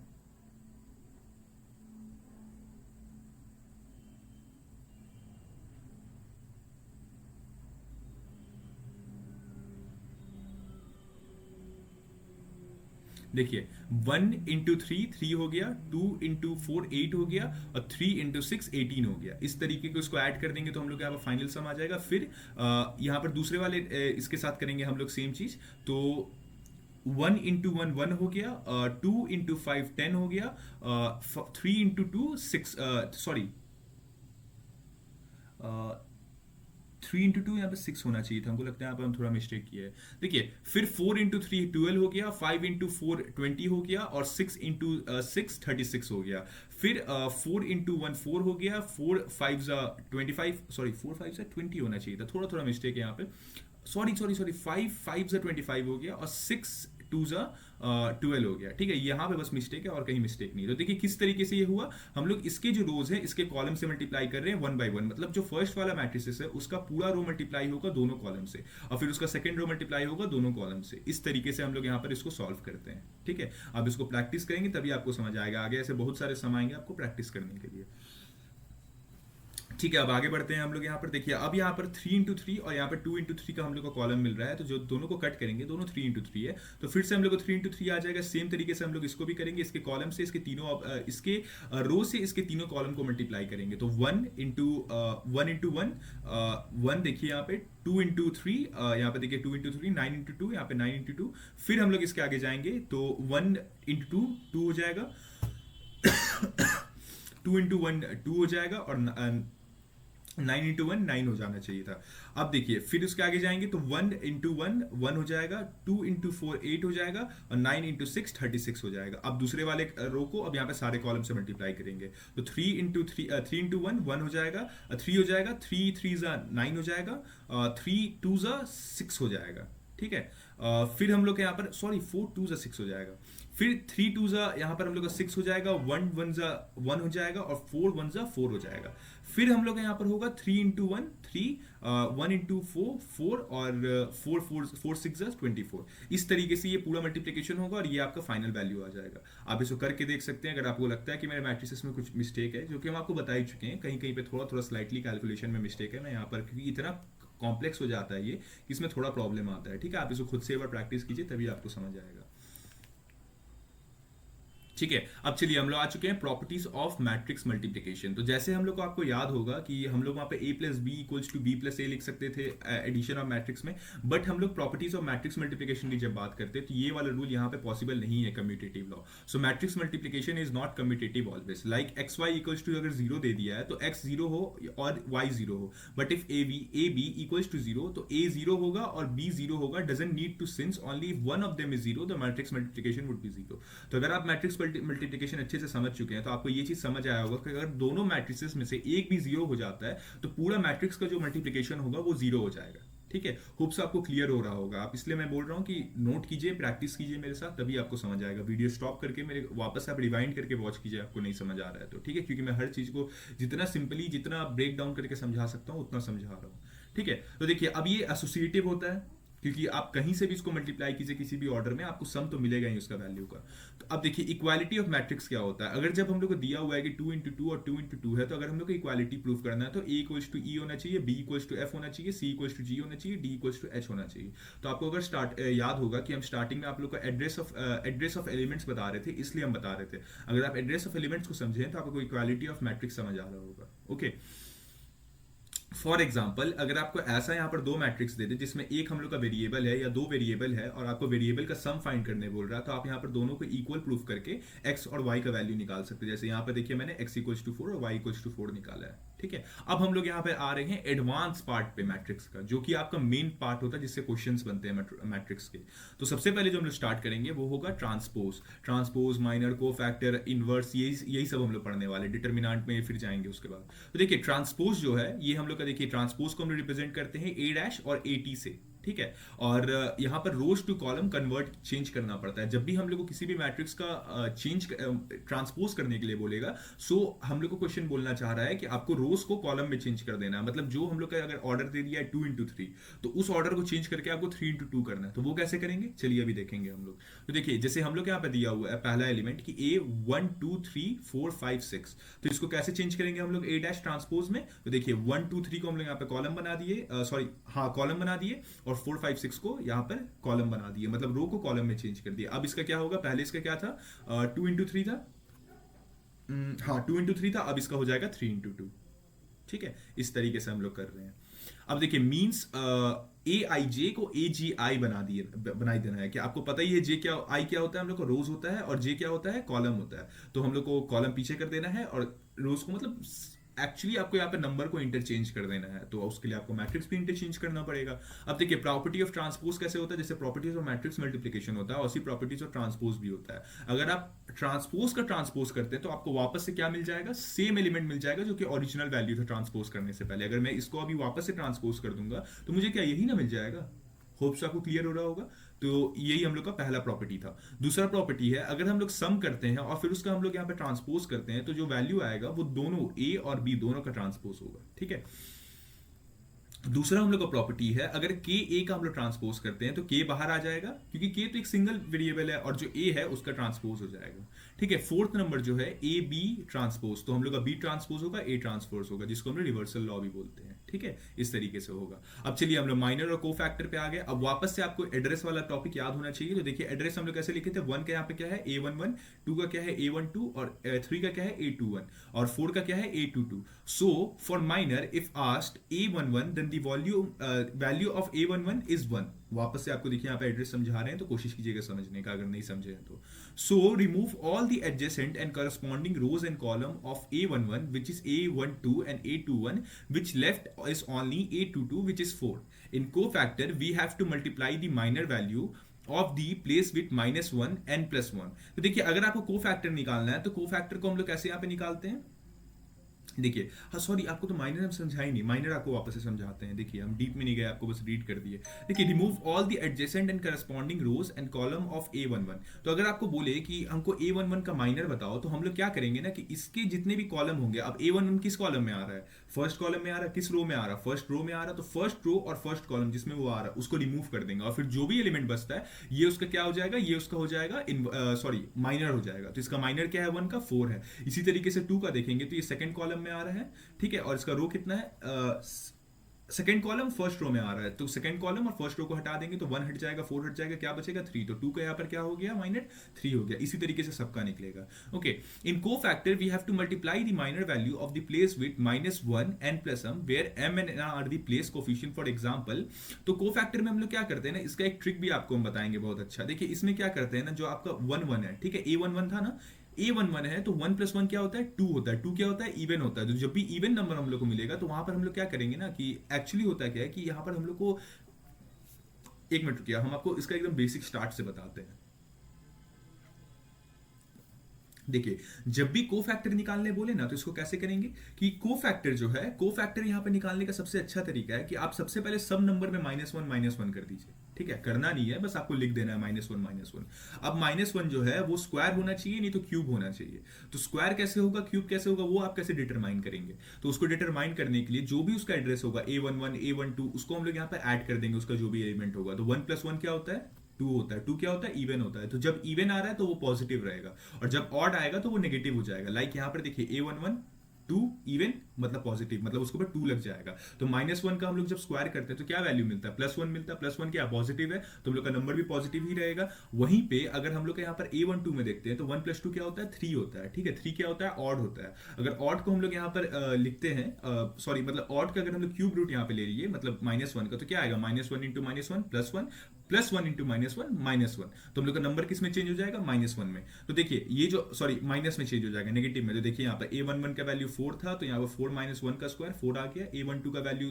देखिए 1 इंटू 3 3 हो गया, 2 इंटू 4 8 हो गया, और 3 इंटू 6 18 हो गया। इस तरीके को इसको ऐड कर देंगे तो हम लोग यहाँ पर फाइनल सम आ जाएगा। फिर यहाँ पर दूसरे वाले इसके साथ करेंगे हम लोग सेम चीज, तो 1 इंटू 1 1 हो गया, 2 इंटू 5 10 हो गया, 3 इंटू 2 6, सॉरी 3 इंटू 2 यहाँ पे 6 होना चाहिए था, हमको लगता है यहाँ पर हम थोड़ा मिस्टेक किया है। देखिए फिर 4 इंटू 3 12 हो गया, 5 इंटू 4 20 हो गया, और 6 इंटू 6 36 हो गया। फिर 4 इंटू 1 4 हो गया, 4 5 25, सॉरी 4 5 20 होना चाहिए था, थोड़ा थोड़ा मिस्टेक है यहाँ पे, सॉरी 5 5 25 हो गया, और 6 2 12 हो गया, ठीक है। यहाँ पे बस मिस्टेक है और कहीं मिस्टेक नहीं। तो देखिए किस तरीके से ये हुआ, हम लोग इसके जो रोज है इसके कॉलम से मल्टीप्लाई कर रहे हैं 1 बाय 1, मतलब जो फर्स्ट वाला मैट्रिसेस है उसका पूरा रो मल्टीप्लाई होगा दोनों कॉलम से, और फिर उसका सेकंड रो मल्टीप्लाई होगा दोनों कॉलम से। इस तरीके से हम लोग यहाँ पर इसको सॉल्व करते हैं, ठीक है। अब इसको प्रैक्टिस करेंगे तभी आपको समझ आएगा, आगे ऐसे बहुत सारे सम आएंगे आपको प्रैक्टिस करने के लिए, ठीक है। अब आगे बढ़ते हैं हम लोग यहाँ पर, देखिए अब यहाँ पर 3 इंटू 3 और यहाँ पर 2 इंटू 3 का हम लोग को कॉलम मिल रहा है, तो जो दोनों को कट करेंगे दोनों 3 इंटू 3 है, तो फिर से हम लोग को 3 इंटू 3 आ जाएगा। सेम तरीके से हम लोग इसको भी करेंगे, इसके कॉलम से इसके तीनों इसके रो से इसके तीनों कॉलम को मल्टीप्लाई करेंगे, तो 1 इंटू 1 1 देखिए यहाँ पे, 2 इंटू 3 यहाँ पे देखिए 2 इंटू 3 9 इंटू 2, यहाँ पे 9 इंटू 2। फिर हम लोग इसके आगे जाएंगे तो 1 इंटू 2 2 हो जाएगा, 2 इंटू 1 2 हो जाएगा, और 9 इंटू 1 9 हो जाना चाहिए था। अब देखिए फिर उसके आगे जाएंगे तो 1 इंटू 1 1 हो जाएगा, 2 इंटू 4 8 हो जाएगा, और 9 इंटू 6 36 हो जाएगा। अब दूसरे वाले रो को अब यहाँ पे सारे कॉलम से मल्टीप्लाई करेंगे, तो 3 इंटू 1 1 हो जाएगा, 3 हो जाएगा, 3 3 9 हो जाएगा, 3 2 6 हो जाएगा, ठीक है। फिर हम लोग के यहाँ पर सॉरी 4 2 6 हो जाएगा, फिर 3 2 यहाँ पर हम लोग का 6 हो जाएगा, 1 1 हो जाएगा और 4 1 4 हो जाएगा। फिर हम लोग का यहाँ पर होगा 3 × 1 3, 1 × 4 4 और 4 4 6 24। इस तरीके से ये पूरा मल्टीप्लिकेशन होगा और ये आपका फाइनल वैल्यू आ जाएगा। आप इसको करके देख सकते हैं अगर आपको लगता है कि मेरे मैट्रिसेस में कुछ मिस्टेक है, जो कि हम आपको बता ही चुके हैं, कहीं कहीं पे थोड़ा थोड़ा स्लाइटली कैलकुलेशन में मिस्टेक है। मैं यहाँ पर क्योंकि इतना कॉम्प्लेक्स हो जाता है ये कि इसमें थोड़ा प्रॉब्लम आता है, ठीक है। आप इसको खुद से एक बार प्रैक्टिस कीजिए तभी आपको समझ आएगा, ठीक है। अब चलिए हम लोग आ चुके हैं प्रॉपर्टीज ऑफ मैट्रिक्स मल्टीप्लिकेशन। तो जैसे हम लोग को आपको याद होगा कि हम लोग वहां पे a plus b equals to b plus a लिख सकते थे एडिशन ऑफ मैट्रिक्स में, बट हम लोग प्रॉपर्टीज ऑफ मैट्रिक्स मल्टीप्लिकेशन की जब बात करते हैं तो ये वाला रूल यहाँ पे पॉसिबल नहीं है, commutative law. So matrix multiplication is not commutative always. Like x y equals to अगर जीरो दे दिया है तो एक्स जीरो हो और वाई जीरो हो, but if A B equals to zero तो ए जीरो होगा और बी जीरो होगा, doesn't need to, since only if one of them is zero the matrix multiplication would be zero. तो अगर आप मैट्रिक्स मल्टीप्लिकेशन अच्छे से समझ चुके हैं तो आपको ये चीज समझ आया होगा कि अगर दोनों मैट्रिसेस में से एक भी जीरो हो जाता है तो पूरा मैट्रिक्स का जो मल्टीप्लिकेशन होगा वो जीरो हो जाएगा, ठीक है। होप्स आपको क्लियर हो रहा होगा। आप इसलिए मैं बोल रहा हूँ कि नोट कीजिए, प्रैक्टिस कीजिए मेरे साथ, तभी आपको समझ आएगा। वीडियो स्टॉप करके मेरे वापस आप रिवाइंड करके वॉच कीजिए, आपको नहीं समझ आ रहा है तो, ठीक है, क्योंकि मैं हर चीज को जितना सिंपली, जितना ब्रेक डाउन करके समझा सकता हूँ उतना समझा रहा हूँ, ठीक है। तो देखिए अब ये एसोसिएटिव होता है क्योंकि आप कहीं से भी इसको मल्टीप्लाई कीजिए किसी भी ऑर्डर में, आपको सम तो मिलेगा ही उसका वैल्यू का। तो अब देखिए इक्वालिटी ऑफ मैट्रिक्स क्या होता है। अगर जब हम लोग को दिया हुआ है कि 2 × 2 और 2 × 2 है, तो अगर हम लोग को इक्वालिटी प्रूव करना है तो a इक्वल्स टू ई होना चाहिए, b इक्वल्स टू एफ होना चाहिए, c इक्वल्स टू जी होना चाहिए, d इक्वल्स टू एच होना चाहिए। तो आपको अगर याद होगा कि हम स्टार्टिंग में आप लोग को एड्रेस ऑफ एलिमेंट्स बता रहे थे, इसलिए हम बता रहे थे अगर आप एड्रेस ऑफ एलिमेंट्स को समझें तो आपको इक्वालिटी ऑफ मैट्रिक्स समझ आ रहा होगा, ओके। फॉर एग्जाम्पल अगर आपको ऐसा यहाँ पर दो मैट्रिक्स दे दे जिसमें एक हम लोग का वेरिएबल है या दो वेरिएबल है और आपको वेरिएबल का सम फाइंड करने बोल रहा है, तो आप यहाँ पर दोनों को इक्वल प्रूफ करके x और y का वैल्यू निकाल सकते हैं। जैसे यहाँ पर देखिए मैंने x इक्वल्स टू 4 और y इक्वल्स टू 4 निकाला है, ठीक है। अब हम लोग यहाँ पे आ रहे हैं एडवांस पार्ट पे मैट्रिक्स का, जो कि आपका मेन पार्ट होता है जिससे क्वेश्चंस बनते हैं मैट्रिक्स के। तो सबसे पहले जो हम लोग स्टार्ट करेंगे वो होगा ट्रांसपोज, माइनर, कोफैक्टर, इनवर्स, यही सब हम लोग पढ़ने वाले, डिटर्मिनेंट में फिर जाएंगे उसके बाद। तो देखिए ट्रांसपोज जो है ये हम लोग का, देखिए ट्रांसपोज को हम लोग रिप्रेजेंट करते हैं a डैश और at से, ठीक है। और यहाँ पर रोज टू कॉलम कन्वर्ट चेंज करना पड़ता है जब भी हम लोग को किसी भी मैट्रिक्स का चेंज ट्रांसपोज करने के लिए बोलेगा। सो हम लोग को क्वेश्चन बोलना चाह रहा है कि आपको रोज को कॉलम में चेंज कर देना है, मतलब जो हम लोग का अगर ऑर्डर दे दिया है 2 × 3 तो उस ऑर्डर को चेंज करके आपको 3 × 2 करना है। तो वो कैसे करेंगे चलिए अभी देखेंगे हम लोग। तो देखिए जैसे हम लोग यहाँ पे दिया हुआ है पहला एलिमेंट कि a 1 2 3 4 5 6, तो इसको कैसे चेंज करेंगे हम लोग a डैश ट्रांसपोज में। तो देखिए 1 2 3 को हम लोग यहाँ पे कॉलम बना दिए, कॉलम बना दिए, और 4 5 6 को यहाँ पर कॉलम बना दिए, मतलब रो को कॉलम में चेंज कर दिया। अब इसका क्या होगा, पहले इसका क्या था 2 × 3 था, हाँ 2 × 3 था, अब इसका हो जाएगा 3 × 2, ठीक है। इस तरीके से हम लोग कर रहे हैं। अब देखिए मींस ए आई जे को ए जी आई बना देना है कि आपको पता ही है जे क्या, आई क्या होता है हम लोग को रोज होता है और जे क्या होता है कॉलम होता है। तो हम लोग को कॉलम पीछे कर देना है और रोज को, मतलब एक्चुअली आपको यहाँ पे नंबर को इंटरचेंज कर देना है, तो उसके लिए आपको मैट्रिक्स भी इंटरचेंज करना पड़ेगा। अब देखिए प्रॉपर्टी ऑफ ट्रांसपोज कैसे होता है, जैसे प्रॉपर्टीज ऑफ मैट्रिक्स मल्टीप्लिकेशन होता है, उसी प्रॉपर्टीज ऑफ ट्रांसपोज भी होता है। अगर आप ट्रांसपोज का ट्रांसपोज करते हैं तो आपको वापस से क्या मिल जाएगा, सेम एलिमेंट मिल जाएगा जो कि ओरिजिनल वैल्यू था ट्रांसपोज करने से पहले। अगर मैं इसको अभी वापस से ट्रांसपोज कर दूंगा तो मुझे क्या यही ना मिल जाएगा। होप्स आपको क्लियर हो रहा होगा। तो यही हम लोग का पहला प्रॉपर्टी था। दूसरा प्रॉपर्टी है अगर हम लोग सम करते हैं और फिर उसका हम लोग यहाँ पे ट्रांसपोज करते हैं तो जो वैल्यू आएगा वो दोनों ए और बी दोनों का ट्रांसपोज होगा, ठीक है। दूसरा हम लोग का प्रॉपर्टी है अगर के ए का हम लोग ट्रांसपोज करते हैं तो के बाहर आ जाएगा क्योंकि के तो एक सिंगल वेरिएबल है और जो ए है उसका ट्रांसपोज हो जाएगा, ठीक है। फोर्थ नंबर जो है ए बी ट्रांसपोज, तो हम लोग का बी ट्रांसपोज होगा, ए ट्रांसपोज होगा, जिसको हम लोग रिवर्सल लॉ भी बोलते हैं, ठीक है। इस तरीके से होगा। अब चलिए हम लोग माइनर और कोफैक्टर पे आ गए। अब वापस से आपको एड्रेस वाला टॉपिक याद होना चाहिए। तो देखिए एड्रेस हम लोग कैसे लिखे थे, 1 का यहाँ पे क्या है A11, 2 का क्या है A12 और 3 का क्या है A21 और 4 का क्या है A22। So for minor if asked A11 then the value of A11 is 1। वापस से आपको देखिए यहाँ पे एड्रेस समझा रहे हैं तो कोशिश कीजिएगा समझने का अगर नहीं समझे हैं तो। So remove all the adjacent and corresponding rows and column of A11 which is A12 and A21 which left is only A22 which is 4. In cofactor we have to multiply the minor value of the place with -1 and +1। तो देखिए अगर आपको cofactor निकालना है तो cofactor को हम लोग कैसे यहाँ पे निकालते हैं, देखिए, हाँ सॉरी, आपको तो माइनर हम समझा ही नहीं, माइनर आपको वापस से समझाते हैं। देखिए हम डीप में नहीं गए, आपको बस रीड कर दिए। देखिए, remove all the adjacent and corresponding rows and column of A11। तो अगर आपको बोले कि हमको A11 का माइनर बताओ, तो हम लोग क्या करेंगे ना कि इसके जितने भी कॉलम होंगे, अब A11 किस कॉलम में आ रहा है, फर्स्ट कॉलम में आ रहा है, किस रो में आ रहा है, फर्स्ट रो में आ रहा है, तो फर्स्ट रो और फर्स्ट कॉलम जिसमें वो आ रहा है उसको रिमूव कर देंगे, और फिर जो भी एलिमेंट बचता है ये उसका क्या हो जाएगा, ये उसका हो जाएगा सॉरी माइनर हो जाएगा। तो इसका माइनर क्या है, 1 का 4 है। इसी तरीके से 2 का देखेंगे तो ये सेकंड कॉलम में आ रहा है, ठीक है, और इसका रो कितना है, सेकंड कॉलम फर्स्ट रो में आ रहा है, तो सेकंड कॉलम और फर्स्ट रो को हटा देंगे तो 1 हट जाएगा, 4 हट जाएगा, क्या बचेगा 3। तो 2 का यहाँ पर क्या हो गया, माइनर 3 हो गया। इसी तरीके से सबका निकलेगा। Okay, in cofactor we have to multiply the minor value of the place with -1 n + m where m and n are the place coefficient. For example, तो को फैक्टर में हम लोग क्या करते हैं ना, इसका एक ट्रिक भी आपको हम बताएंगे बहुत अच्छा। देखिए इसमें क्या करते हैं ना, जो आपका 1 1 है, ठीक है, A11 था ना, A11 है तो 1 + 1 क्या होता है, 2 होता है। 2 क्या होता है, इवन होता है। तो जब भी इवन नंबर हम लोग को मिलेगा तो वहां पर हम लोग क्या करेंगे ना कि एक्चुअली होता क्या है कि यहाँ पर हम लोग को, एक मिनट रुकिए, हम आपको इसका एकदम बेसिक स्टार्ट से बताते हैं। देखिए, जब भी को फैक्टर निकालने बोले ना तो इसको कैसे करेंगे कि को फैक्टर जो है, को फैक्टर यहाँ पे निकालने का सबसे अच्छा तरीका है कि आप सबसे पहले सब नंबर में -1 कर दीजिए। ठीक है, करना नहीं है, बस आपको लिख देना है -1 अब -1 जो है वो स्क्वायर होना चाहिए, नहीं तो क्यूब होना चाहिए। तो स्क्वायर कैसे होगा, क्यूब कैसे होगा, वो आप कैसे डिटरमाइन करेंगे। तो उसको डिटरमाइन करने के लिए जो भी उसका एड्रेस होगा A11 A12 उसको हम लोग यहाँ पे ऐड कर देंगे, उसका जो भी एलिमेंट होगा। तो 1 + 1 क्या होता है, 2 होता है। 2 क्या होता है, इवन होता है। तो जब इवन आ रहा है तो वो पॉजिटिव रहेगा, और जब ऑड आएगा तो वो नेगेटिव हो जाएगा। लाइक यहाँ पर देखिए A11 2 इवन मतलब पॉजिटिव, मतलब उसके ऊपर 2 लग जाएगा। तो -1 का हम लोग जब स्क्वायर करते हैं तो क्या वैल्यू मिलता है, +1 मिलता है। +1 क्या पॉजिटिव है, तो हम लोग का नंबर भी पॉजिटिव ही रहेगा। वहीं पे अगर हम लोग यहाँ पर A12 में देखते हैं तो 1 + 2 क्या होता है, 3 होता है। ठीक है, 3 क्या होता है, ऑड होता है। अगर ऑड को हम लोग यहाँ पर लिखते हैं, सॉरी मतलब ऑड का अगर हम लोग क्यूब रूट यहाँ पे ले लिए, मतलब -1 का, तो क्या आएगा, -1 × -1 +1 +1 × -1 तो हम लोग का नंबर किस में चेंज हो जाएगा, -1 में। तो देखिए ये जो, सॉरी माइनस में चेंज हो जाएगा, नेगेटिव में। तो देखिए यहाँ पर A11 का वैल्यू 4 था, तो यहाँ पर 4 - 1 का स्क्वायर 4 आ गया। A12 का वैल्यू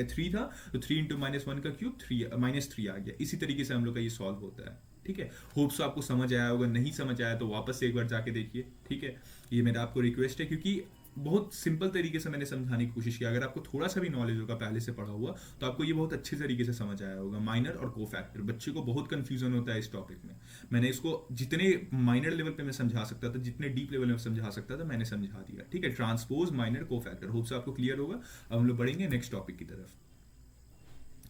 3 था, तो 3 × -1 का क्यूब 3 -3 आ गया। इसी तरीके से हम लोग का ये सॉल्व होता है। ठीक है, होप्स आपको समझ आया होगा, नहीं समझ आया तो वापस से एक बार जाके देखिए। ठीक है, ये मेरा आपको रिक्वेस्ट है, क्योंकि बहुत सिंपल तरीके से मैंने समझाने की कोशिश की। अगर आपको थोड़ा सा भी नॉलेज होगा पहले से पढ़ा हुआ, तो आपको ये बहुत अच्छे तरीके से समझ आया होगा। माइनर और को फैक्टर, बच्चे को बहुत कंफ्यूजन होता है इस टॉपिक में। मैंने इसको जितने माइनर लेवल पे मैं समझा सकता था, जितने डीप लेवल में समझा सकता था, मैंने समझा दिया। ठीक है, ट्रांसपोज, माइनर, को फैक्टर, होप से आपको क्लियर होगा। अब हम लोग बढ़ेंगे नेक्स्ट टॉपिक की तरफ।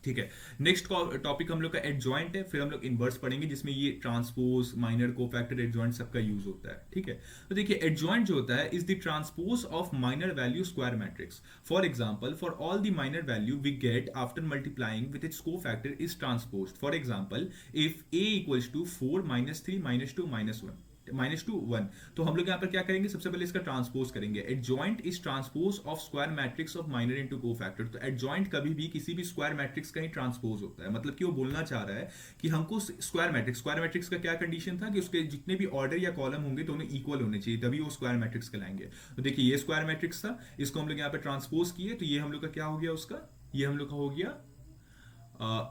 ठीक है, नेक्स्ट टॉपिक हम लोग का एडजॉइंट है, फिर हम लोग इनवर्स पढ़ेंगे जिसमें ये ट्रांसपोज, माइनर, कोफैक्टर, एडजॉइंट सबका यूज होता है। ठीक है, तो देखिए एडजॉइंट जो होता है is the transpose of minor value square matrix. For example, for all the minor value we get after multiplying with its cofactor is transposed. For example, if a = 4 -3 -2 -1 -2 1, तो हम लोग यहाँ पर क्या करेंगे, सबसे पहले इसका ट्रांसपोज करेंगे। Adjoint is transpose of square matrix of minor into cofactor. तो एडजॉइंट कभी भी किसी भी स्क्वायर मैट्रिक्स का ही ट्रांसपोज होता है। मतलब कि वो बोलना चाह रहा है कि हमको स्क्वायर मैट्रिक्स का क्या कंडीशन था कि उसके जितने भी ऑर्डर या कॉलम होंगे दोनों इक्वल होने चाहिए, तभी वो स्क्वायर मैट्रिक्स कहलाएंगे। तो देखिए ये स्क्वायर मैट्रिक्स था, इसको हम लोग यहाँ पे ट्रांसपोज किए, तो ये हम लोग का क्या हो गया, उसका ये हम लोग का हो गया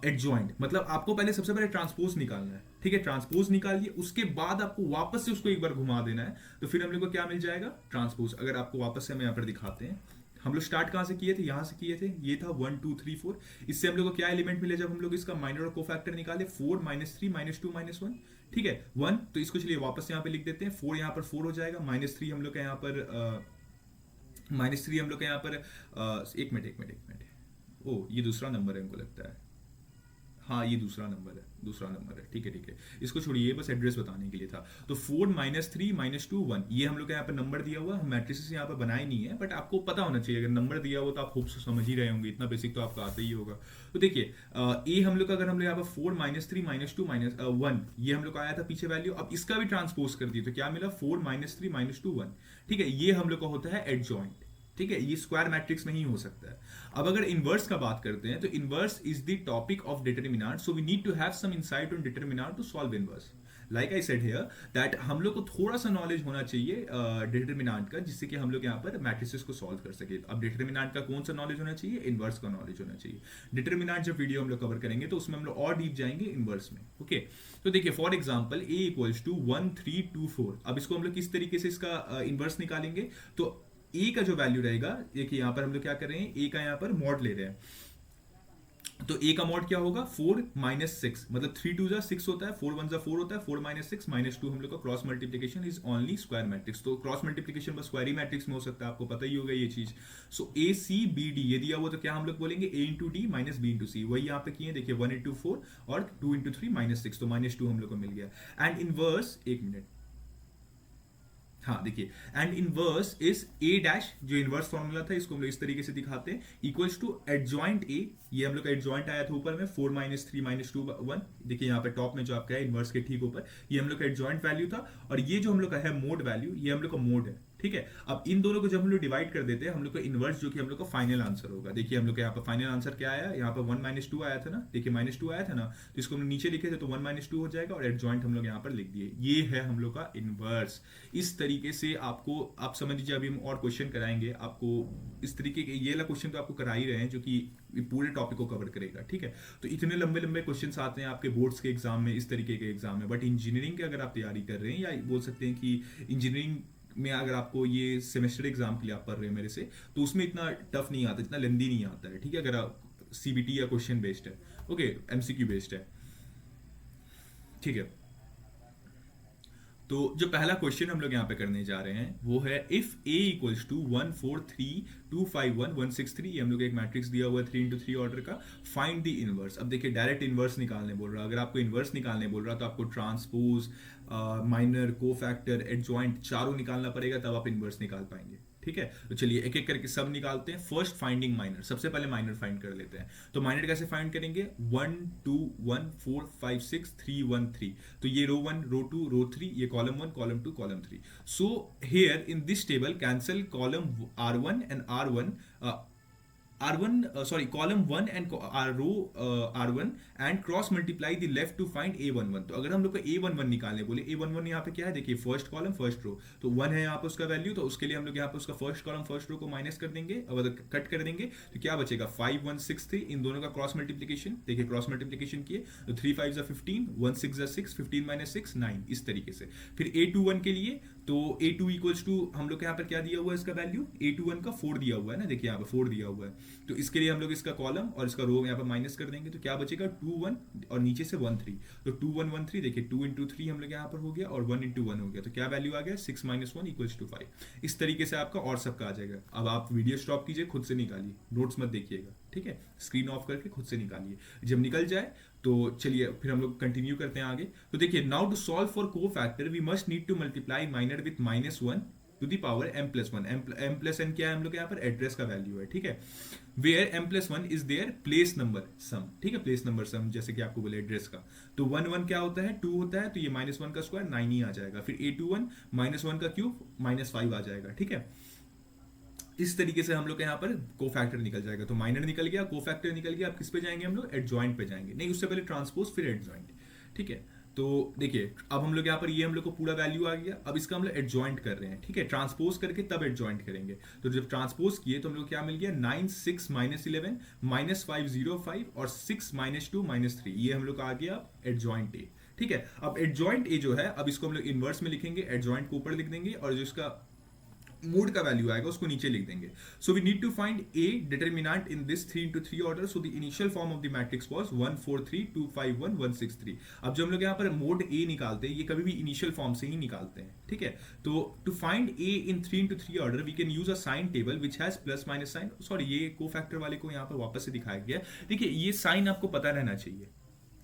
एडजॉइंट। मतलब आपको पहले सबसे पहले ट्रांसपोज निकालना है। ठीक है, ट्रांसपोज निकालिए, उसके बाद आपको वापस से उसको एक बार घुमा देना है, तो फिर हम लोग को क्या मिल जाएगा, ट्रांसपोज। अगर आपको वापस से हम यहाँ पर दिखाते हैं, हम लोग स्टार्ट कहाँ से किए थे, यहाँ से किए थे, ये था 1 2 3 4। इससे हम लोग को क्या एलिमेंट मिले जब हम लोग इसका माइनर और कोफैक्टर निकाले, 4 -3 -2 -1। ठीक है, 1, तो इसको चलिए वापस यहाँ पे लिख देते हैं। 4 यहाँ पर 4 हो जाएगा, -3 हम लोग का यहाँ पर -3 हम लोग का यहाँ पर एक मिनट, ओ ये दूसरा नंबर है हमको लगता है। हाँ ये दूसरा नंबर है। ठीक है, इसको छोड़िए, बस एड्रेस बताने के लिए था। तो 4 -3 -2 1, ये हम लोग का यहाँ पर नंबर दिया हुआ है। हम मैट्रिसेस यहाँ पर बनाए नहीं है, बट आपको पता होना चाहिए, अगर नंबर दिया हुआ तो आप होप से समझ ही रहे होंगे, इतना बेसिक तो आपको आता ही होगा। तो देखिए ए हम लोग का, अगर हम लोग यहाँ पर 4 -3 -2 -1, ये हम लोग का आया था पीछे वैल्यू। अब इसका भी ट्रांसपोज कर दिए तो क्या मिला, 4 -3 -2 1। ठीक है, ये हम लोग का होता है एडजॉइंट। ठीक है, ये स्क्वायर मैट्रिक्स में ही हो सकता है। अब अगर इनवर्स का बात करते हैं, तो inverse is the topic of determinant, so we need to have some insight on determinant to solve inverse. Like I said here that हम लोग को थोड़ा सा नॉलेज होना चाहिए डिटरमिनेंट का, जिससे कि हम लोग यहाँ पर मैट्रिसेस को सॉल्व कर सके। अब डिटरमिनेंट का कौन सा नॉलेज होना चाहिए, इनवर्स का नॉलेज होना चाहिए। डिटरमिनेंट जब वीडियो हम लोग कवर करेंगे तो उसमें हम लोग और डीप जाएंगे इनवर्स में। ओके, तो देखिए फॉर एग्जाम्पल a = 1 3 2 4। अब इसको हम लोग किस तरीके से इसका इनवर्स निकालेंगे, तो ए का जो वैल्यू रहेगा, देखिए यहाँ पर हम लोग क्या कर रहे हैं, ए का यहाँ पर मॉड ले रहे हैं, तो ए का मॉड क्या होगा, 4 - 6, मतलब 3 × 2 = 6 होता है, 4 × 1 = 4 होता है, 4 - 6 -2 हम लोग का cross multiplication is only square matrix. तो क्रॉस मल्टीप्लीकेशन बस स्क्वायर ही मैट्रिक्स में हो सकता है, आपको पता ही होगा ये चीज। सो ए सी बी डी ये दिया हुआ, तो क्या हम लोग बोलेंगे, A into D minus B into C, वही यहाँ पे किए, देखिए 1 × 4 और 2 × 3 -6, तो -2 हम लोग को मिल गया। एंड इनवर्स, एक मिनट, हाँ देखिए, and inverse is a dash, जो इनवर्स फॉर्मूला था इसको हम लोग इस तरीके से दिखाते हैं, इक्वल्स टू एडजॉइंट ए, ये हम लोग का एडजॉइंट आया था ऊपर में 4 - 3 -2 1, देखिए यहाँ पे टॉप में जो आपका है इनवर्स के ठीक ऊपर, ये हम लोग का एडजॉइंट वैल्यू था, और ये जो हम लोग का है मोड वैल्यू, ये हम लोग का मोड है, ठीक है। अब इन दोनों को जब हम लोग डिवाइड कर देते हैं, हम लोग का इनवर्स जो कि हम लोग का फाइनल आंसर होगा, देखिए हम लोग का यहाँ पर फाइनल आंसर क्या आया, यहाँ पर 1 - 2 आया था ना, देखिए -2 आया था ना, तो इसको हम नीचे लिखे थे तो 1 - 2 हो जाएगा, और एडजॉइंट हम लोग यहाँ पर लिख दिए, ये है हम लोग का इनवर्स। इस तरीके से आपको, आप समझ लीजिए, अभी हम और क्वेश्चन कराएंगे आपको इस तरीके के, ये वाला क्वेश्चन तो आपको करा ही रहे हैं जो कि पूरे टॉपिक को कवर करेगा, ठीक है। तो इतने लंबे लंबे क्वेश्चंस आते हैं आपके बोर्ड्स के एग्जाम में, इस तरीके के एग्जाम में, बट इंजीनियरिंग के अगर आप तैयारी कर रहे हैं, या बोल सकते हैं कि इंजीनियरिंग में अगर आपको ये सेमेस्टर एग्जाम के लिए आप पढ़ रहे हैं मेरे से, तो उसमें इतना टफ नहीं आता, इतना लेंदी नहीं आता है, ठीक है, अगर आप सीबीटी या क्वेश्चन बेस्ड है, ओके, एमसीक्यू बेस्ड है, ठीक है। तो जो पहला क्वेश्चन हम लोग यहाँ पे करने जा रहे हैं वो है, इफ ए इक्वल्स टू 1 4 3 2 5 1 1 6 3, ये हम लोग एक मैट्रिक्स दिया हुआ है 3 × 3 ऑर्डर का, फाइंड द इनवर्स। अब देखिए डायरेक्ट इनवर्स निकालने बोल रहा है, अगर आपको इनवर्स निकालने बोल रहा है तो आपको ट्रांसपोज, माइनर, कोफैक्टर, एडजॉइंट चारों निकालना पड़ेगा, तब आप इनवर्स निकाल पाएंगे, ठीक है। तो चलिए एक एक करके सब निकालते हैं। फर्स्ट फाइंडिंग माइनर, सबसे पहले माइनर फाइंड कर लेते हैं। तो माइनर कैसे फाइंड करेंगे, 1 2 1 4 5 6 3 1 3, तो ये रो 1 रो 2 रो 3, ये column 1 column 2 column 3। So here in this table cancel column R1 and R1, R1 sorry column 1 and row R1 and cross multiply the left to find A11। तो अगर हम लोग को A11 निकालने बोले, A11 यहाँ पे क्या है, देखिए फर्स्ट कॉलम फर्स्ट रो, तो 1 है यहाँ पे उसका वैल्यू, तो उसके लिए हम लोग यहाँ पे उसका फर्स्ट कॉलम फर्स्ट रो को माइनस कर देंगे, और कट कर देंगे, तो क्या बचेगा 5 1 6 3, इन दोनों का क्रॉस मल्टीप्लीकेशन, देखिए क्रॉस मल्टीप्लीकेशन किए तो 3 5 = 15, 1 6 = 6, 15 - 6 9, इस तरीके से। फिर A21 के लिए, तो A2 इक्वल्स टू, हम लोग यहाँ पर क्या दिया हुआ है इसका वैल्यू, A21 का 4 दिया हुआ है ना, देखिए यहाँ पर 4 दिया हुआ है, तो इसके लिए हम लोग इसका कॉलम और इसका रो यहाँ पर माइनस कर देंगे, तो क्या बचेगा 2 1 और नीचे से 1 3, तो 2 1 1 3, देखिए 2 × 3 हम लोग यहाँ पर हो गया, और 1 × 1 हो गया, तो क्या वैल्यू आ गया 6 - 1 = 5। इस तरीके से आपका और सबका आ जाएगा। अब आप वीडियो स्टॉप कीजिए, खुद से निकालिए, नोट्स मत देखिएगा, ठीक है, स्क्रीन ऑफ करके खुद से निकालिए। जब निकल जाए तो चलिए फिर हम लोग कंटिन्यू करते हैं आगे। तो देखिए, now to solve for cofactor we must need to multiply minor with -1 to the power m+1। m+n क्या है, हम लोग यहाँ पर एड्रेस का वैल्यू है, ठीक है, where m+1 is there place number sum, ठीक है, प्लेस नंबर सम, जैसे कि आपको बोले एड्रेस का। तो 1 1 क्या होता है, 2 होता है, तो ये -1 का स्क्वायर 9 ही आ जाएगा, फिर A21 -1 का क्यूब -5 आ जाएगा, ठीक है। इस तरीके से हम लोग यहाँ पर कोफैक्टर निकल जाएगा, तो माइनर निकल गया, कोफैक्टर निकल गया, अब किस पे जाएंगे हम लोग, एडजॉइंट पे जाएंगे, नहीं उससे पहले ट्रांसपोज फिर एडजॉइंट, ठीक है। तो देखिए अब हम लोग यहाँ पर, ये हम लोग को पूरा वैल्यू आ गया, अब इसका हम लोग एडजॉइंट कर रहे हैं, ठीक है, ट्रांसपोज करके तब एडजॉइंट करेंगे। तो जब ट्रांसपोज किए तो हम लोग क्या मिल गया, 9 6 -11 -5 0 5 और 6 -2 -3, ये हम लोग का आ गया एडजॉइंट ए, ठीक है। अब एडजॉइंट ए जो है, अब इसको हम लोग इनवर्स में लिखेंगे, एडजॉइंट को ऊपर लिख देंगे, और जो इसका मोड का वैल्यू आएगा उसको नीचे लिख देंगे। So we need to find a determinant in this 3 × 3 order, so the initial form of the matrix was 1 4 3 2 5 1 1 6 3। अब जब हम लोग यहाँ पर मोड ए निकालते हैं, ये कभी भी इनिशियल फॉर्म से ही निकालते हैं, ठीक है। तो to find a in 3 × 3 order we can use a sign table which has plus minus sign, sorry ये कोफैक्टर वाले को यहाँ पर वापस से दिखाया गया है। देखिए ये साइन आपको पता रहना चाहिए,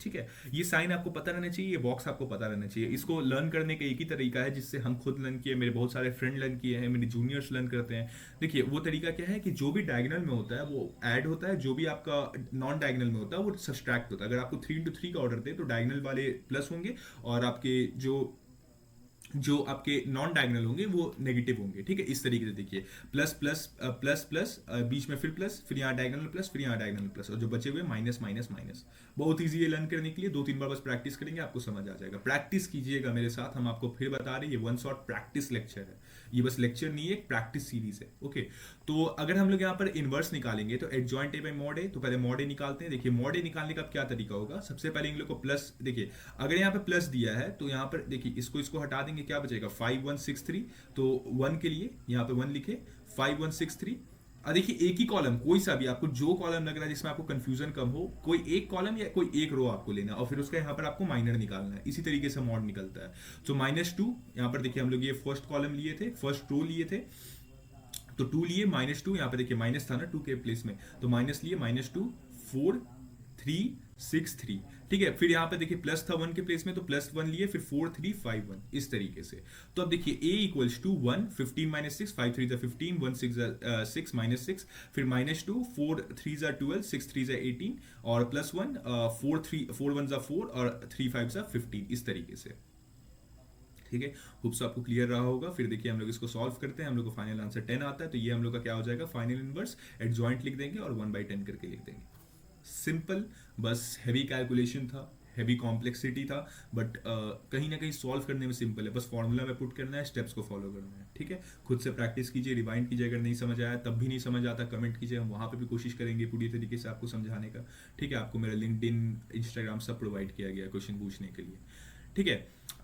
ठीक है, ये साइन आपको पता रहना चाहिए, ये बॉक्स आपको पता रहना चाहिए। इसको लर्न करने का एक ही तरीका है जिससे हम खुद लर्न किए, मेरे बहुत सारे फ्रेंड लर्न किए हैं, मेरे जूनियर्स लर्न करते हैं। देखिए वो तरीका क्या है कि जो भी डायगोनल में होता है वो ऐड होता है, जो भी आपका नॉन डायगोनल में होता है वो सब्सट्रैक्ट होता है। अगर आपको 3 × 3 का ऑर्डर दे तो डायगोनल वाले प्लस होंगे, और आपके जो आपके नॉन डायगोनल होंगे वो नेगेटिव होंगे, ठीक है। इस तरीके से देखिए, प्लस प्लस प्लस प्लस, बीच में फिर प्लस, फिर यहाँ डायगोनल प्लस, फिर यहाँ डायगोनल प्लस, और जो बचे हुए माइनस माइनस माइनस। बहुत ईजी है लर्न करने के लिए, 2-3 बार बस प्रैक्टिस करेंगे आपको समझ आ जाएगा। प्रैक्टिस कीजिएगा मेरे साथ, हम आपको फिर बता रहे हैं, ये 1 शॉट प्रैक्टिस लेक्चर है, ये बस लेक्चर नहीं है, एक प्रैक्टिस सीरीज है, ओके। तो अगर हम लोग यहाँ पर इनवर्स निकालेंगे तो एडजॉइंट ए बाय मॉड ए, तो पहले मॉड ए निकालते हैं। देखिए मॉड ए निकालने का क्या तरीका होगा, सबसे पहले इन लोग को प्लस, देखिए अगर यहाँ पे प्लस दिया है तो यहाँ पर देखिए इसको हटा देंगे, क्या बचेगा 5 1 6 3, तो 1 के लिए यहाँ पे 1 लिखे, 5163। अब देखिए एक ही कॉलम, कोई सा भी आपको जो कॉलम लग रहा है जिसमें आपको कंफ्यूजन कम हो, कोई एक कॉलम या कोई एक रो आपको लेना है और फिर उसका यहाँ पर आपको माइनर निकालना है। इसी तरीके से मॉड निकलता है। तो -2, यहाँ पर देखिए हम लोग ये फर्स्ट कॉलम लिए थे, फर्स्ट रो लिए थे, तो 2 लिए, -2, यहाँ पे देखिए माइनस था ना 2 के प्लेस में, तो माइनस लिए, -2 4 3 6 3। ठीक है, फिर यहाँ पे देखिए प्लस था 1 के प्लेस में, तो +1 लिए, फिर 4 3 5 1, इस तरीके से। तो अब देखिए a इक्वल्स टू 1 15 - 6 5 3 15 1 6 6 -6, फिर -2 4 3 12 6 3 18 और +1 4 1 4 और 3 5 15, इस तरीके से। ठीक है, होप्स आपको क्लियर रहा होगा। फिर देखिए हम लोग इसको सॉल्व करते हैं, हम लोग को फाइनल आंसर 10 आता है, तो ये हम लोग का क्या हो जाएगा, फाइनल इनवर्स एडजॉइंट लिख देंगे और 1/10 करके लिख देंगे। सिंपल, बस हैवी कैलकुलेशन था, हैवी कॉम्प्लेक्सिटी था, बट कहीं ना कहीं सॉल्व करने में सिंपल है। बस फॉर्मूला में पुट करना है, स्टेप्स को फॉलो करना है। ठीक है, खुद से प्रैक्टिस कीजिए, रिवाइंड कीजिए। अगर नहीं समझ आया, तब भी नहीं समझ आता, कमेंट कीजिए, हम वहाँ पे भी कोशिश करेंगे पूरी तरीके से आपको समझाने का। ठीक है, आपको मेरा लिंक्डइन, इंस्टाग्राम सब प्रोवाइड किया गया क्वेश्चन पूछने के लिए। ठीक है,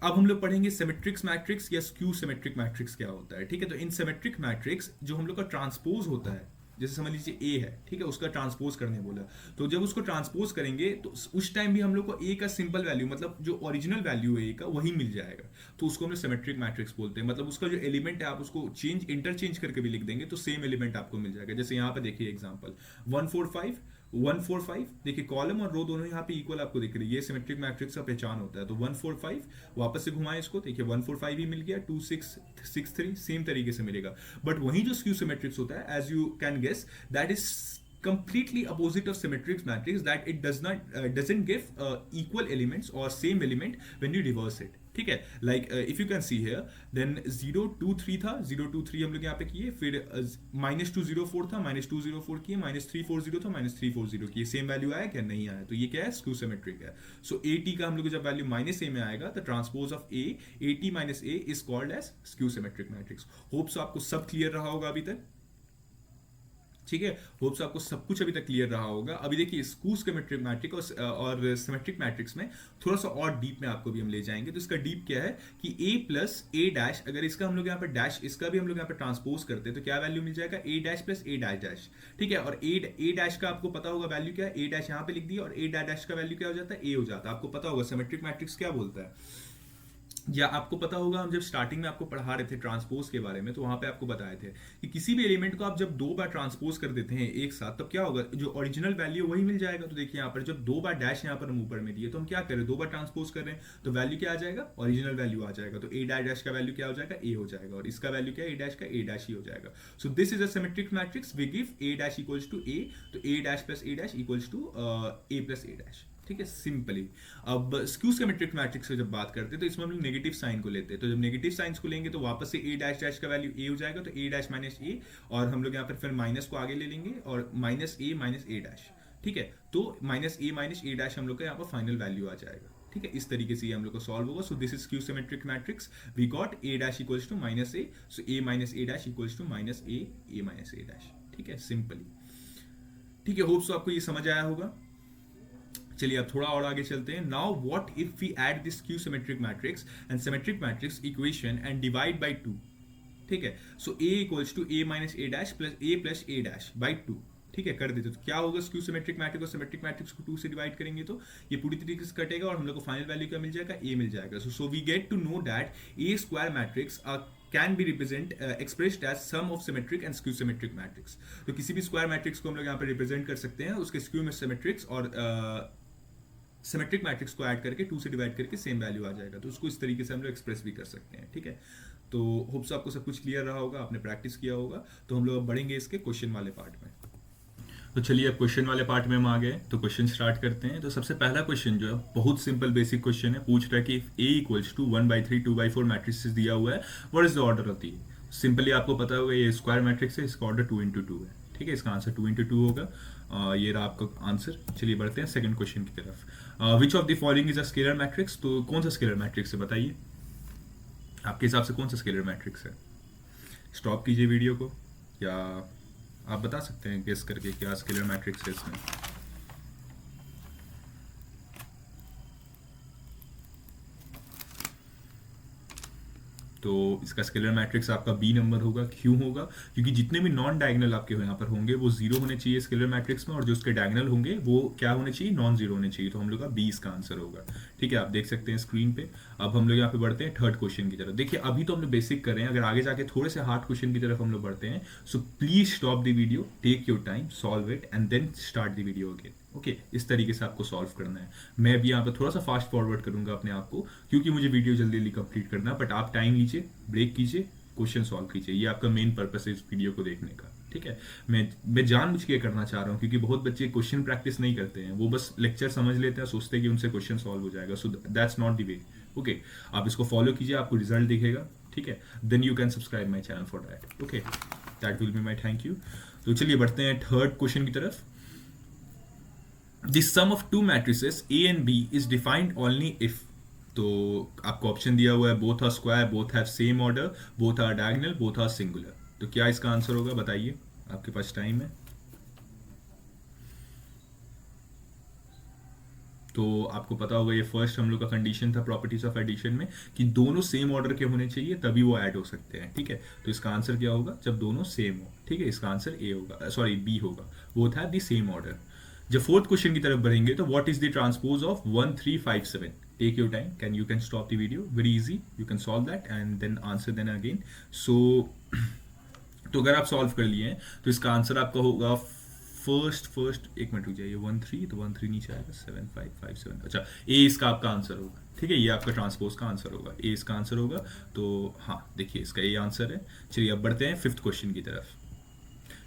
अब हम लोग पढ़ेंगे सिमेट्रिक्स मैट्रिक्स या स्क्यू सिमेट्रिक मैट्रिक्स क्या होता है। ठीक है, तो इन सिमेट्रिक मैट्रिक्स जो हम लोग का ट्रांसपोज होता है, जैसे समझ लीजिए ए है, ठीक है, उसका ट्रांसपोज करने बोला, तो जब उसको ट्रांसपोज करेंगे तो उस टाइम भी हम लोग को ए का सिंपल वैल्यू, मतलब जो ओरिजिनल वैल्यू है ए का, वही मिल जाएगा। तो उसको हम लोग सिमेट्रिक मैट्रिक्स बोलते हैं। मतलब उसका जो एलिमेंट है, आप उसको इंटरचेंज करके भी लिख देंगे तो सेम एलिमेंट आपको मिल जाएगा। जैसे यहाँ पे देखिए एग्जाम्पल 145 145, देखिए कॉलम और रो दोनों यहाँ पे इक्वल आपको दिख रही है, ये सिमेट्रिक मैट्रिक्स का पहचान होता है। तो 145 वापस से घुमाएं इसको, देखिए 145 ही मिल गया, 2663 सेम तरीके से मिलेगा। बट वहीं जो स्क्यू सिमेट्रिक्स होता है, as you can guess, that is completely opposite of symmetric matrix, that it doesn't give equal elements or same element when you reverse it. ठीक है, like if you can see here, then 023 था, 023 हम लोग यहाँ पे किए, फिर -204 था, -204 किए, -340 था, -340 किए, सेम वैल्यू आया क्या, नहीं आया, तो ये क्या है, स्क्यू सिमेट्रिक है। सो AT का हम लोग जब वैल्यू -a में आएगा, तो transpose of A, AT - A is called as skew symmetric matrix. Hopes आपको सब क्लियर रहा होगा अभी तक। ठीक है, होप्स आपको सब कुछ अभी तक क्लियर रहा होगा। अभी देखिए स्क्यू सिमेट्रिक मैट्रिक और सिमेट्रिक मैट्रिक्स में थोड़ा सा और डीप में आपको भी हम ले जाएंगे। तो इसका डीप क्या है कि A+A', अगर इसका हम लोग यहाँ पे डैश, इसका भी हम लोग यहाँ पे ट्रांसपोज करते हैं, तो क्या वैल्यू मिल जाएगा, A' + A'। ठीक है, और A' का आपको पता होगा वैल्यू क्या है, A' यहाँ पे लिख दिया, और A' का वैल्यू क्या हो जाता है, A हो जाता है। आपको पता होगा सिमेट्रिक मैट्रिक्स क्या बोलता है, या आपको पता होगा, हम जब स्टार्टिंग में आपको पढ़ा रहे थे ट्रांसपोज के बारे में, तो वहां पे आपको बताए थे कि किसी भी एलिमेंट को आप जब 2 बार ट्रांसपोज कर देते हैं एक साथ, तब क्या होगा, जो ओरिजिनल वैल्यू वही मिल जाएगा। तो देखिए यहाँ पर जब 2 बार डैश यहाँ पर हम ऊपर में दिए, तो हम क्या करें, 2 बार ट्रांसपोज कर रहे हैं, तो वैल्यू क्या आ जाएगा, ओरिजिनल वैल्यू आ जाएगा। तो A' का वैल्यू क्या हो जाएगा, A हो जाएगा, और इसका वैल्यू क्या है, A' का A' ही हो जाएगा। So this is a symmetric matrix, we give A' equals to A, तो A' + A' equals to A + A'। ठीक है, सिंपली। अब स्क्यू सिमेट्रिक मैट्रिक्स से जब बात करते हैं, तो इसमें हम लोग नेगेटिव साइन को लेते हैं। तो जब नेगेटिव साइंस को लेंगे, तो वापस से A' का वैल्यू A हो जाएगा, तो A' - A, और हम लोग यहाँ पर फिर माइनस को आगे ले लेंगे, और -A - A'। ठीक है, तो -A - A' हम लोग का यहाँ पर फाइनल वैल्यू आ जाएगा। ठीक है, इस तरीके से ये हम लोग को सॉल्व होगा। So this is skew symmetric matrix, we got A' equals to -A, so A - A' equals to -A A'। ठीक है, सिंपली। ठीक है, होप्स आपको ये समझ आया होगा। चलिए अब थोड़ा और आगे चलते हैं। Now what if we add this skew symmetric matrix and symmetric matrix equation and divide by 2। ठीक है, so A equals to A - A' plus A plus A' by 2। ठीक है, कर देते तो क्या होगा, स्क्यू सिमेट्रिक मैट्रिक्स और सिमेट्रिक मैट्रिक्स को 2 से डिवाइड करेंगे तो ये पूरी तरीके से कटेगा, और हम लोग को फाइनल वैल्यू क्या मिल जाएगा, A मिल जाएगा। So we get to know that A square matrix can be expressed as sum of symmetric and skew symmetric matrix. तो किसी भी स्क्वायर मैट्रिक्स को हम लोग यहाँ पे रिप्रेजेंट कर सकते हैं, उसके स्क्यू में सिमेट्रिक्स और सिमेट्रिक मैट्रिक्स को ऐड करके 2 से डिवाइड करके सेम वैल्यू आ जाएगा। तो उसको इस तरीके से हम लोग एक्सप्रेस भी कर सकते हैं। ठीक है, तो होप्स आपको सब कुछ क्लियर रहा होगा, आपने प्रैक्टिस किया होगा। तो हम लोग अब बढ़ेंगे इसके क्वेश्चन वाले पार्ट में। तो चलिए अब क्वेश्चन वाले पार्ट में हम आ गए, तो क्वेश्चन स्टार्ट करते हैं। तो सबसे पहला क्वेश्चन जो है बहुत सिंपल बेसिक क्वेश्चन है, पूछ रहा है कि A इक्वल्स टू 1/3 2/4 मैट्रिक्स दिया हुआ है, what is the order of the. Simply आपको पता होगा ये स्क्वायर मैट्रिक्स है, इसका ऑर्डर 2 × 2 है। ठीक है, इसका आंसर 2 × 2 होगा। ये रहा आपका आंसर। चलिए बढ़ते हैं सेकंड क्वेश्चन की तरफ। विच of the following is a scalar matrix. तो कौन सा स्केलर मैट्रिक्स है बताइए, आपके हिसाब से कौन सा स्केलर मैट्रिक्स है। स्टॉप कीजिए वीडियो को, या आप बता सकते हैं गेस करके क्या स्केलर मैट्रिक्स है इसमें। तो इसका स्केलर मैट्रिक्स आपका बी नंबर होगा। क्यों होगा? क्योंकि जितने भी नॉन डायगनल आपके यहाँ पर होंगे वो जीरो होने चाहिए स्केलर मैट्रिक्स में, और जो उसके डायगनल होंगे वो क्या होने चाहिए? नॉन जीरो होने चाहिए। तो हम लोग का बी इसका आंसर होगा। ठीक है, आप देख सकते हैं स्क्रीन पे। अब हम लोग यहाँ पे बढ़ते हैं थर्ड क्वेश्चन की तरफ। देखिए अभी तो हम लोग बेसिक कर रहे हैं, अगर आगे जाके थोड़े से हार्ड क्वेश्चन की तरफ हम लोग बढ़ते हैं, so please stop the video, take your time, solve it and then start the video again. Okay, इस तरीके से आपको सॉल्व करना है। मैं भी यहाँ पर थोड़ा सा फास्ट फॉरवर्ड करूंगा अपने आप को, क्योंकि मुझे वीडियो जल्दी जल्दी कंप्लीट करना है। बट आप टाइम लीजिए, ब्रेक कीजिए, क्वेश्चन सॉल्व कीजिए। ये आपका मेन पर्पस है इस वीडियो को देखने का। ठीक है, मैं जानबूझ के करना चाह रहा हूँ, क्योंकि बहुत बच्चे क्वेश्चन प्रैक्टिस नहीं करते हैं, वो बस लेक्चर समझ लेते हैं, सोचते हैं कि उनसे क्वेश्चन सॉल्व हो जाएगा। So that's not the way. Okay, आप इसको फॉलो कीजिए, आपको रिजल्ट दिखेगा। ठीक है, then you can subscribe my channel for that. Okay, that will be my thank you. तो चलिए बढ़ते हैं थर्ड क्वेश्चन की तरफ। The sum of two matrices A and B is defined only if, तो आपको ऑप्शन दिया हुआ है both are square, both have same order, both are diagonal, both are singular. तो क्या इसका आंसर होगा? बताइए, आपके पास टाइम है। तो आपको पता होगा ये फर्स्ट हम लोग का कंडीशन था प्रॉपर्टीज ऑफ एडिशन में, कि दोनों सेम ऑर्डर के होने चाहिए तभी वो ऐड हो सकते हैं। ठीक है, तो इसका आंसर क्या होगा? जब दोनों सेम हो। ठीक है, इसका आंसर ए होगा, सॉरी बी होगा, both have the same order. जब फोर्थ क्वेश्चन की तरफ बढ़ेंगे तो what is the transpose of 1357? Take your time, you can stop the video, very easy, you can solve that and then answer then again. So तो अगर आप solve कर लिए हैं तो इसका आंसर आपका होगा फर्स्ट एक मिनट रुक जाइए, 13, तो 13 नीचे आएगा, 7557। अच्छा, ए इसका आपका आंसर होगा। ठीक है, ये आपका ट्रांसपोज का आंसर होगा, ए इसका आंसर होगा। तो हाँ, देखिए इसका ए आंसर है। चलिए अब बढ़ते हैं फिफ्थ क्वेश्चन की तरफ।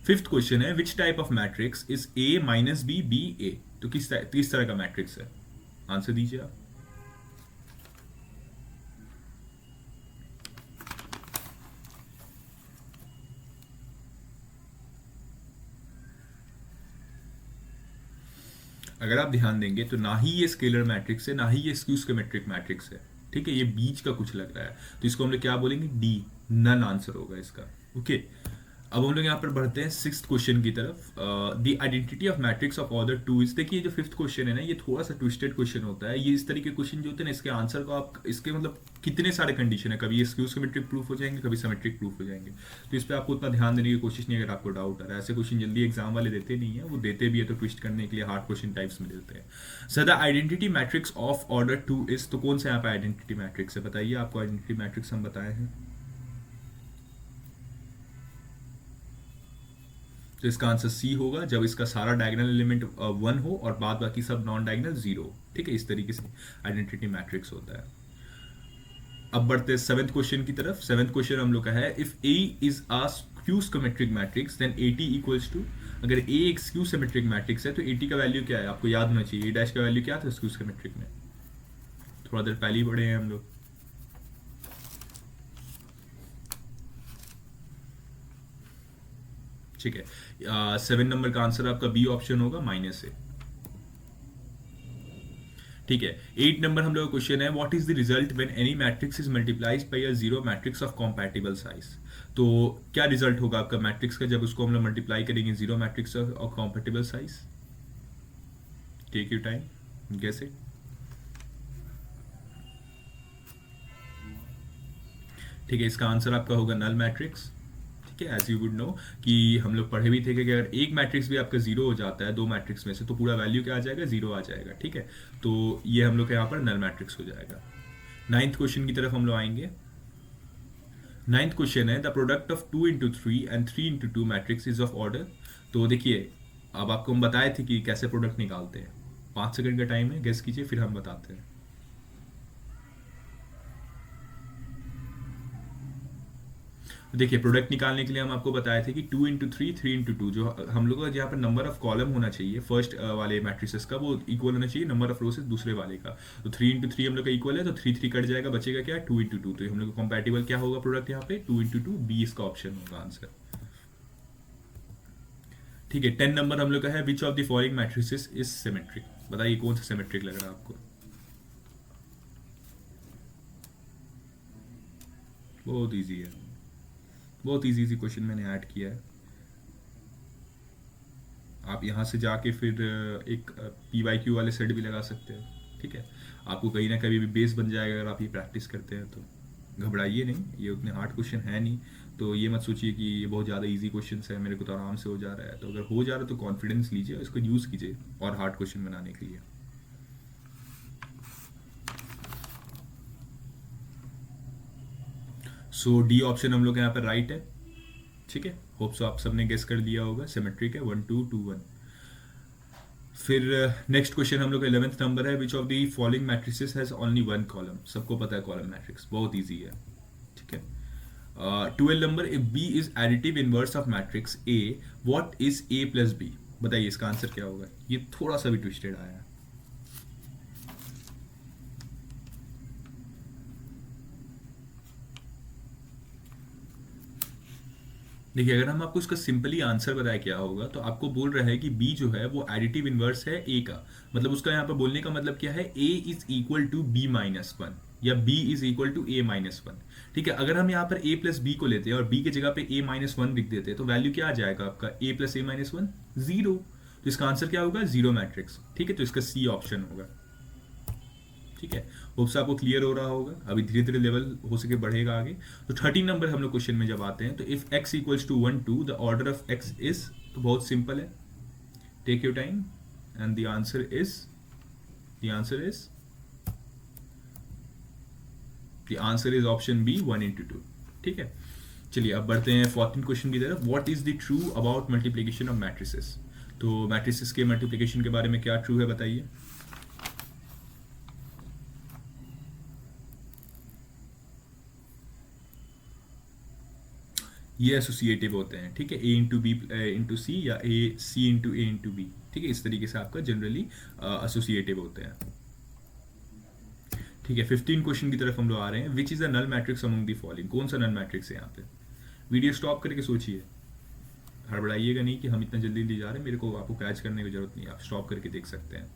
फिफ्थ क्वेश्चन है which type of matrix is A minus B B A? तो किस तरह का मैट्रिक्स है? आंसर दीजिए आप। अगर आप ध्यान देंगे तो ना ही ये स्केलर मैट्रिक्स है, ना ही ये स्क्यू सिमेट्रिक मैट्रिक्स है। ठीक है, ये बीच का कुछ लग रहा है, तो इसको हम लोग क्या बोलेंगे? डी, नन आंसर होगा इसका। ओके, अब हम लोग यहाँ पर बढ़ते हैं सिक्स्थ क्वेश्चन की तरफ। The identity of matrix of order 2 is, देखिए जो फिफ्थ क्वेश्चन है ना, ये थोड़ा सा ट्विस्टेड क्वेश्चन होता है। ये इस तरीके के क्वेश्चन जो होते हैं ना, इसके आंसर को आप, इसके मतलब कितने सारे कंडीशन है, कभी ये स्क्यू सिमेट्रिक प्रूफ हो जाएंगे, कभी सिमेट्रिक प्रूफ हो जाएंगे। तो इस पर आपको उतना ध्यान देने की कोशिश नहीं, अगर आपको डाउट आ रहा है। ऐसे क्वेश्चन जल्दी एग्जाम वाले देते नहीं है, वो देते भी है तो ट्विस्ट करने के लिए हार्ड क्वेश्चन टाइप्स में देते हैं। Sir the identity matrix of order 2 is, तो कौन सा यहाँ पे आइडेंटिटी मैट्रिक्स है? बताइए, आपको आइडेंटिटी मैट्रिक्स हम बताए हैं। तो इसका आंसर सी होगा, जब इसका सारा डायगोनल एलिमेंट 1 हो और बाद बाकी सब नॉन डायगोनल 0। ठीक है, इस तरीके से आइडेंटिटी मैट्रिक्स होता है। अब बढ़ते हैं सेवेंथ क्वेश्चन की तरफ। सेवेंथ क्वेश्चन हम लोग का है if A is a skew symmetric matrix then 80 equals to, अगर ए एक स्क्यू सिमेट्रिक मैट्रिक्स है तो 80 का वैल्यू क्या है? आपको याद होना चाहिए, ए डैश का वैल्यू क्या था स्क्यू सिमेट्रिक में? थोड़ा देर पहले ही पढ़े हैं हम लोग। ठीक है, 7 नंबर का आंसर आपका बी ऑप्शन होगा, माइनस ए। ठीक है, 8 नंबर हम लोग का क्वेश्चन है what is the result when any matrix is multiplies by a zero matrix of compatible size? तो क्या रिजल्ट होगा आपका मैट्रिक्स का जब उसको हम लोग मल्टीप्लाई करेंगे zero matrix of compatible size? Take your time, guess it. ठीक है, इसका आंसर आपका होगा नल मैट्रिक्स। ठीक है, एज यू वुड नो कि हम लोग पढ़े भी थे कि अगर एक मैट्रिक्स भी आपका जीरो हो जाता है दो मैट्रिक्स में से, तो पूरा वैल्यू क्या आ जाएगा? जीरो आ जाएगा। ठीक है, तो ये हम लोग के यहाँ पर नल मैट्रिक्स हो जाएगा। नाइन्थ क्वेश्चन की तरफ हम लोग आएंगे। नाइन्थ क्वेश्चन है the product of 2 into 3 and 3 into 2 matrix is of order. तो देखिए, अब आपको हम बताए थे कि कैसे प्रोडक्ट निकालते हैं। 5 सेकंड का टाइम है, गेस कीजिए, फिर हम बताते हैं। देखिए, प्रोडक्ट निकालने के लिए हम आपको बताए थे कि 2 into 3 3 into 2, जो हम लोग का जहाँ पर नंबर ऑफ कॉलम होना चाहिए फर्स्ट वाले मैट्रिसेस का, वो इक्वल होना चाहिए नंबर ऑफ रोसेस दूसरे वाले का। तो 3 into 3 हम लोग का इक्वल है, तो 3 कट जाएगा, बचेगा क्या? 2 into 2। तो हम लोग का कंपैटिबल क्या होगा प्रोडक्ट यहाँ पे? 2 into 2, बी इसका ऑप्शन होगा आंसर। ठीक है, 10 नंबर हम लोग का है which of the following matrices is symmetric? बताइए कौन सा सिमेट्रिक लग रहा है आपको? बहुत ईजी है, बहुत इजी क्वेश्चन मैंने ऐड किया है। आप यहाँ से जाके फिर एक PYQ वाले सेट भी लगा सकते हैं। ठीक है, आपको कहीं ना कहीं भी बेस बन जाएगा अगर आप ये प्रैक्टिस करते हैं तो। घबराइए नहीं, ये उतने हार्ड क्वेश्चन है नहीं, तो ये मत सोचिए कि ये बहुत ज़्यादा इजी क्वेश्चन है, मेरे को तो आराम से हो जा रहा है। तो अगर हो जा रहा है तो कॉन्फिडेंस लीजिए, इसको यूज़ कीजिए और हार्ड क्वेश्चन बनाने के लिए। सो डी ऑप्शन हम लोग यहाँ पर राइट है, ठीक है। होप सो आप सबने गेस कर दिया होगा, सिमेट्रिक है, 1 2 2 1। फिर नेक्स्ट क्वेश्चन हम लोग का 11th नंबर है, which of the following matrices has only one column. सबको पता है कॉलम मैट्रिक्स, बहुत इजी है, ठीक है। 12 number, if B is additive inverse of matrix A, what is A plus B. बताइए इसका आंसर क्या होगा। ये थोड़ा सा भी ट्विस्टेड आया है। देखिए अगर हम आपको इसका सिंपली आंसर बताए क्या होगा, तो आपको बोल रहा है कि बी जो है वो एडिटिव इनवर्स है ए का। मतलब उसका यहाँ पर बोलने का मतलब क्या है, A is equal to B minus one, या B is equal to A minus one. ठीक है, अगर हम यहाँ पर ए प्लस बी को लेते हैं और बी की जगह पे ए माइनस वन लिख देते हैं, तो वैल्यू क्या आ जाएगा आपका, ए प्लस ए माइनस वन, जीरो। तो इसका आंसर क्या होगा, जीरो मैट्रिक्स। ठीक है, तो इसका सी ऑप्शन होगा। ठीक है, होप्स आपको क्लियर हो रहा होगा। अभी धीरे धीरे लेवल हो सके बढ़ेगा आगे। तो 13 नंबर हम लोग क्वेश्चन में जब आते हैं, तो if x equals to 1 2 the order of x is, तो बहुत सिंपल है, take your time and the answer is, the answer is option B 1 into 2। ठीक है, चलिए अब बढ़ते हैं 14 क्वेश्चन की तरफ। What is the true about multiplication of matrices. तो मैट्रिसेस के मल्टीप्लीकेशन के बारे में क्या ट्रू है बताइए। ये एसोसिएटिव होते हैं। ठीक है, ए इंटू बी इंटू सी, या ए सी इंटू ए इंटू बी। ठीक है, इस तरीके से आपका जनरली एसोसिएटिव होते हैं। ठीक है, 15 क्वेश्चन की तरफ हम लोग आ रहे हैं। Which is a null matrix among the following. कौन सा नल मैट्रिक्स है यहाँ पे। वीडियो स्टॉप करके सोचिए, हड़बड़ाइएगा नहीं कि हम इतना जल्दी ले जा रहे हैं, मेरे को आपको कैच करने की जरूरत नहीं, आप स्टॉप करके देख सकते हैं।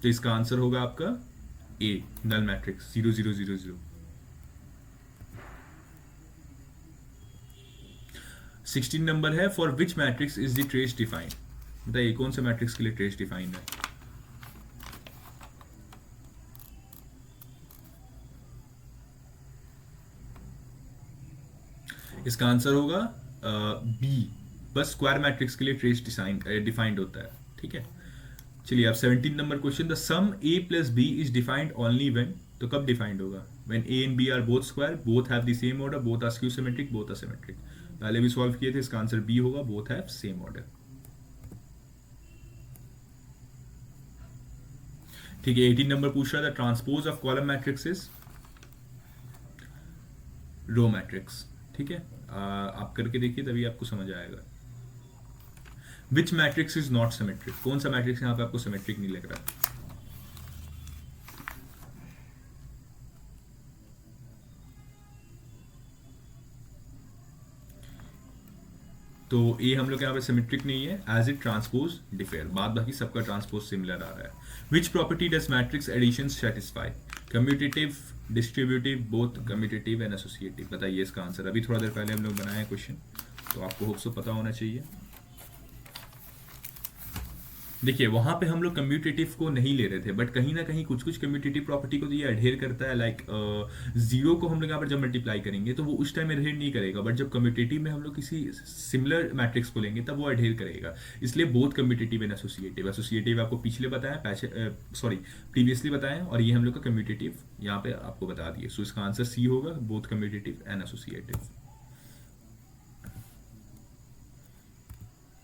तो इसका आंसर होगा आपका ए, नल मैट्रिक्स 0 0 0 0। 16 नंबर है, for which matrix is the trace defined. बताइए कौन से मैट्रिक्स के लिए ट्रेस डिफाइंड है। इसका आंसर होगा बी, बस स्क्वायर मैट्रिक्स के लिए ट्रेस डिफाइंड होता है। ठीक है, चलिए अब 17 number question, the sum A plus B is defined only when. तो कब डिफाइंड होगा, when A and B are both square, both have the same order, both are skew symmetric, both are symmetric. पहले भी solve किए थे, इसका answer B होगा, both have same order. ठीक है, 18 नंबर पूछ रहा था, transpose of column matrix is row matrix. ठीक है, आप करके देखिए तभी आपको समझ आएगा। विच मैट्रिक्स इज नॉट सिमेट्रिक। कौन सा मैट्रिक्स यहाँ पे आपको सिमेट्रिक नहीं लग रहा। तो ए हम लोग यहाँ पे सिमेट्रिक नहीं है, एज इट ट्रांसपोज डिफेयर, बाद बाकी सबका ट्रांसपोज सिमिलर आ रहा है। Which property does matrix addition satisfy, commutative, distributive, both commutative and associative. बताइए इसका आंसर। अभी थोड़ा देर पहले हम लोग बनाए क्वेश्चन, तो आपको होप सो पता होना चाहिए। देखिए वहां पे हम लोग कम्यूटेटिव को नहीं ले रहे थे, बट कहीं ना कहीं कुछ कुछ कम्यूटेटिव प्रॉपर्टी को तो ये अडहेर करता है। लाइक जीरो को हम लोग यहाँ पर जब मल्टीप्लाई करेंगे तो वो उस टाइम अडहेर नहीं करेगा, बट जब कम्यूटेटिव में हम लोग किसी सिमिलर मैट्रिक्स को लेंगे तब वो अडहेर करेगा। इसलिए both commutative and associative. Associative आपको पिछले बताया, सॉरी प्रीवियसली बताया, और ये हम लोग का कम्यूटेटिव यहाँ पे आपको बता दिए। सो इसका आंसर सी होगा, बोथ कम्यूटेटिव एंड एसोसिएटिव।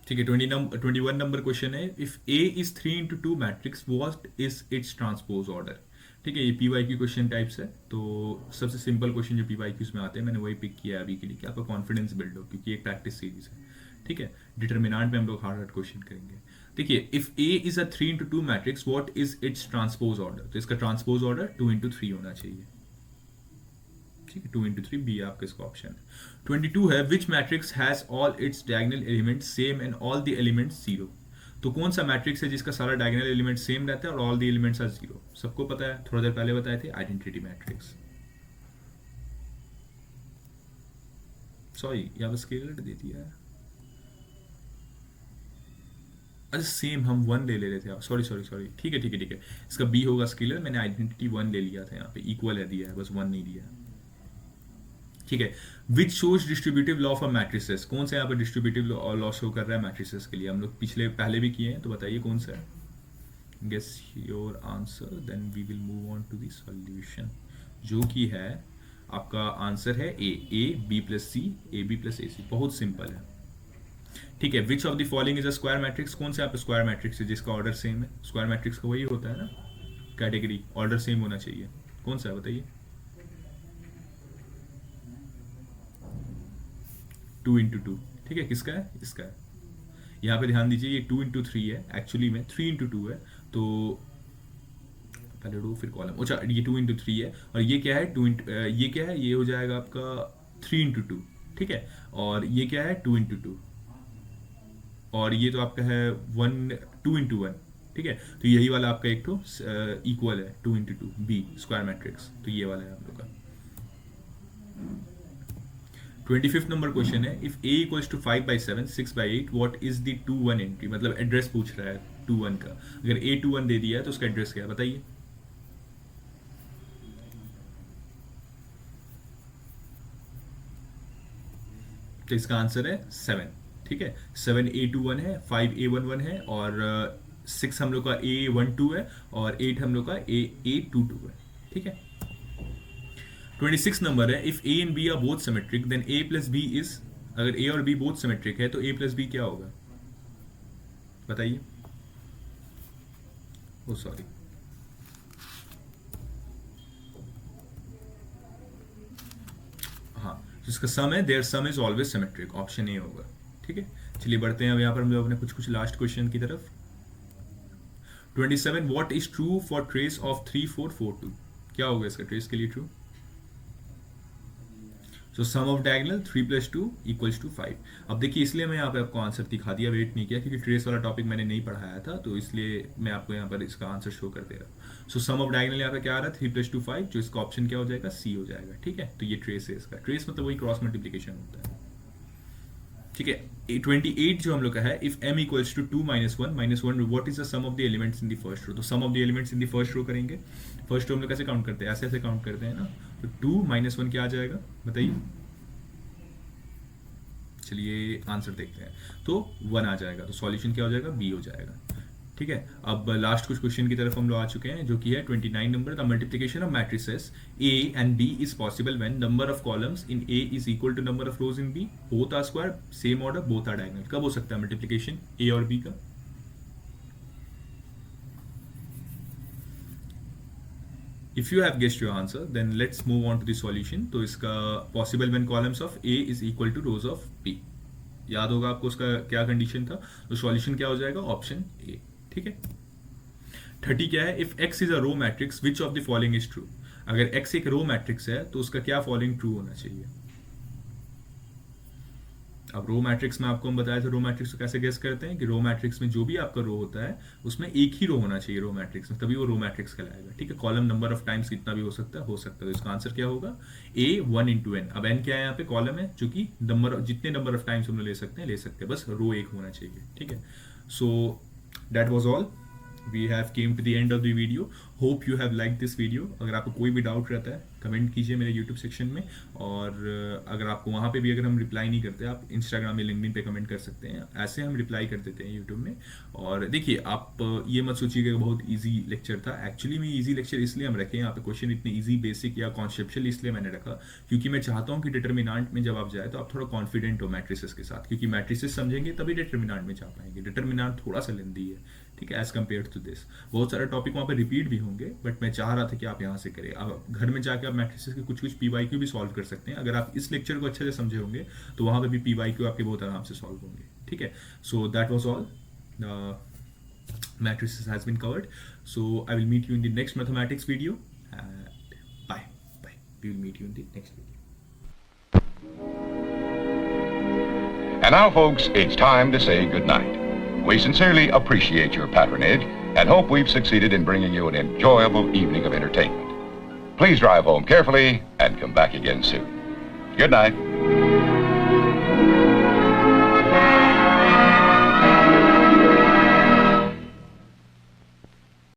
ठीक है, 21 नंबर क्वेश्चन है, if A is 3 into 2 matrix, what is it's transpose order. ठीक है, ये पीवाईक्यू क्वेश्चन टाइप्स है, तो सबसे सिंपल क्वेश्चन जो पीवाईक्यूज में आते हैं मैंने वही पिक किया है अभी के लिए, कि आपका कॉन्फिडेंस बिल्ड हो, क्योंकि एक प्रैक्टिस सीरीज है। ठीक है, डिटर्मिनेंट में हम लोग हार्ड हार्ड क्वेश्चन करेंगे। देखिए, if A is a 3 into 2 matrix, what is it's transpose order. तो इसका ट्रांसपोज ऑर्डर 2 into 3 होना चाहिए। ठीक है, 2 into 3 बी आपका इसका ऑप्शन है। 22 है, which matrix has all its diagonal elements same and all the elements zero. तो कौन सा मैट्रिक्स है जिसका सारा डायगोनल एलिमेंट सेम रहता है और all the elements are zero. सबको पता है, थोड़ा देर पहले बताए थे, आइडेंटिटी मैट्रिक्स। सॉरी यहाँ पर स्केलर दे दिया है। अच्छा सेम हम वन ले रहे थे, सॉरी सॉरी सॉरी, ठीक है ठीक है ठीक है, इसका बी होगा स्केलर, मैंने आइडेंटिटी वन ले लिया था, यहाँ पे इक्वल है दिया है, बस वन नहीं दिया है। ठीक है, which shows distributive law for matrices, कौन सा यहाँ पर डिस्ट्रीब्यूटिव लॉ शो कर रहा है मैट्रिसेस के लिए, हम लोग पहले भी किए हैं, तो बताइए कौन सा है। Guess your answer then we will move on to the solution, जो कि है आपका आंसर है A B plus C, A B plus A C, बहुत सिंपल है। ठीक है, which of the following is a square matrix, कौन सा आप स्क्वायर मैट्रिक्स है जिसका ऑर्डर सेम है, स्क्वायर मैट्रिक्स का वही होता है ना, कैटेगरी ऑर्डर सेम होना चाहिए, कौन सा है बताइए। 2 × 2, ठीक है, किसका है, इसका है। यहाँ पे ध्यान दीजिए, ये 2 × 3 है, एक्चुअली में 3 × 2 है, तो पहले रो फिर कॉलम, अच्छा ये 2 × 3 है, और ये क्या है ये क्या है, ये हो जाएगा आपका 3 × 2, ठीक है, और ये क्या है 2 × 2, और ये तो आपका है 2 × 1, ठीक है, तो यही वाला आपका एक तो इक्वल है 2 × 2 बी स्क्वायर मैट्रिक्स, तो ये वाला है आप लोग का। 25th नंबर क्वेश्चन है, if a equals to 5/7 6/8 what is the 2 1 entry, मतलब एड्रेस पूछ रहा है 2 1 का, अगर a 2 1 दे दिया है तो उसका एड्रेस क्या है बताइए। तो इसका आंसर है 7, ठीक है, 7 a 2 1 है, 5 a 1 1 है, और 6 हम लोग का a 1 2 है, और 8 हम लोग का a 2 2 है, ठीक है। 26 नंबर है, if a and b are both symmetric then a plus b is, अगर a और b बोथ सिमेट्रिक है तो a प्लस b क्या होगा बताइए। ओ सॉरी, हाँ, जिसका सम है there sum is always symmetric, option A होगा, ठीक है। चलिए बढ़ते हैं अब यहाँ पर हम लोग अपने कुछ लास्ट क्वेश्चन की तरफ। 27 what is true for trace of 3 4 4 2, क्या होगा इसका ट्रेस के लिए true. So sum of diagonal 3 + 2 = 5। अब देखिए, इसलिए मैं यहाँ पे आपको आंसर दिखा दिया, वेट नहीं किया, क्योंकि ट्रेस वाला टॉपिक मैंने नहीं पढ़ाया था, तो इसलिए मैं आपको यहाँ पर इसका आंसर शो कर दे रहा हूँ। सो सम ऑफ डायगोनल यहाँ पे क्या आ रहा है 3 + 2 5, जो इसका ऑप्शन क्या हो जाएगा, सी हो जाएगा, ठीक है। तो ये ट्रेस है, इसका ट्रेस मतलब वही क्रॉस मल्टीप्लीकेशन होता है, ठीक है। 28 जो हम लोग का है, if m equals to 2 - 1 - 1 what is the sum of the elements in the first row, तो sum of the elements in the first row करेंगे। फर्स्ट रो हम लोग कैसे काउंट करते हैं, ऐसे ऐसे काउंट करते हैं ना, तो 2 - 1 क्या आ जाएगा बताइए। चलिए आंसर देखते हैं, तो 1 आ जाएगा, तो सॉल्यूशन क्या हो जाएगा, बी हो जाएगा, ठीक है। अब लास्ट कुछ क्वेश्चन की तरफ हम लोग आ चुके हैं, जो कि है 29 number, the multiplication of matrices A and B is possible when number of columns in A is equal to number of rows in B, both are square, same order, both are diagonal। कब हो सकता है multiplication A और B का। If you have guessed your answer, then let's move on to the solution। तो इसका possible when columns of A is equal to rows of B, याद होगा आपको उसका क्या कंडीशन था, तो सॉल्यूशन क्या हो जाएगा, ऑप्शन ए, ठीक है। 30 क्या है, if x is a row matrix which of the following is true, अगर x एक रो मैट्रिक्स है तो उसका क्या फॉलोइंग ट्रू होना चाहिए। अब रो मैट्रिक्स में आपको हम बताया था, रो मैट्रिक्स को कैसे गेस करते हैं कि रो मैट्रिक्स में जो भी आपका रो होता है उसमें एक ही रो होना चाहिए रो मैट्रिक्स में, तभी वो रो मैट्रिक्स कहलाएगा, ठीक है। कॉलम नंबर ऑफ टाइम्स कितना भी हो सकता है, तो इसका आंसर क्या होगा, a 1 × n। अब n क्या है, यहाँ पे कॉलम है, जो कि जितने नंबर ऑफ टाइम्स हम लोग ले सकते हैं, बस रो एक होना चाहिए, ठीक है। So that was all, we have came to the end of the video, hope you have liked this video। अगर आपको कोई भी डाउट रहता है कमेंट कीजिए मेरे YouTube सेक्शन में, और अगर आपको वहाँ पे भी अगर हम रिप्लाई नहीं करते, आप Instagram में लिंक्डइन पे कमेंट कर सकते हैं, ऐसे हम रिप्लाई कर देते हैं YouTube में। और देखिए, आप ये मत सोचिएगा बहुत ईजी लेक्चर था, एक्चुअली में ईजी लेक्चर इसलिए हम रखे हैं यहाँ पे, क्वेश्चन इतने ईजी बेसिक या कॉन्सेप्चुअल इसलिए मैंने रखा, क्योंकि मैं चाहता हूँ कि डिटर्मिनेंट में जब आप जाए तो आप थोड़ा कॉन्फिडेंट हो मैट्रिसेस के साथ, क्योंकि मैट्रिसेस समझेंगे तभी डिटर्मिनेंट में जा पाएंगे। डिटर्मिनेंट थोड़ा सा लेंदी है, ठीक है, एज कम्पेयर टू दिस। बहुत सारे टॉपिक वहाँ पे रिपीट भी होंगे, बट मैं चाह रहा था कि आप यहाँ से करें। अब घर में जाके आप मैट्रिसेस के कुछ PYQ भी सॉल्व कर सकते हैं। अगर आप इस लेक्चर को अच्छे से समझे होंगे तो वहाँ पे भी PYQ आपके बहुत आराम से सॉल्व होंगे, ठीक है। So that was all, matrices has been covered, so I will meet you in the next mathematics video, and bye, we will meet you in the next video. And now folks, it's time to say goodnight. We sincerely appreciate your patronage and hope we've succeeded in bringing you an enjoyable evening of entertainment. Please drive home carefully and come back again soon. Good night.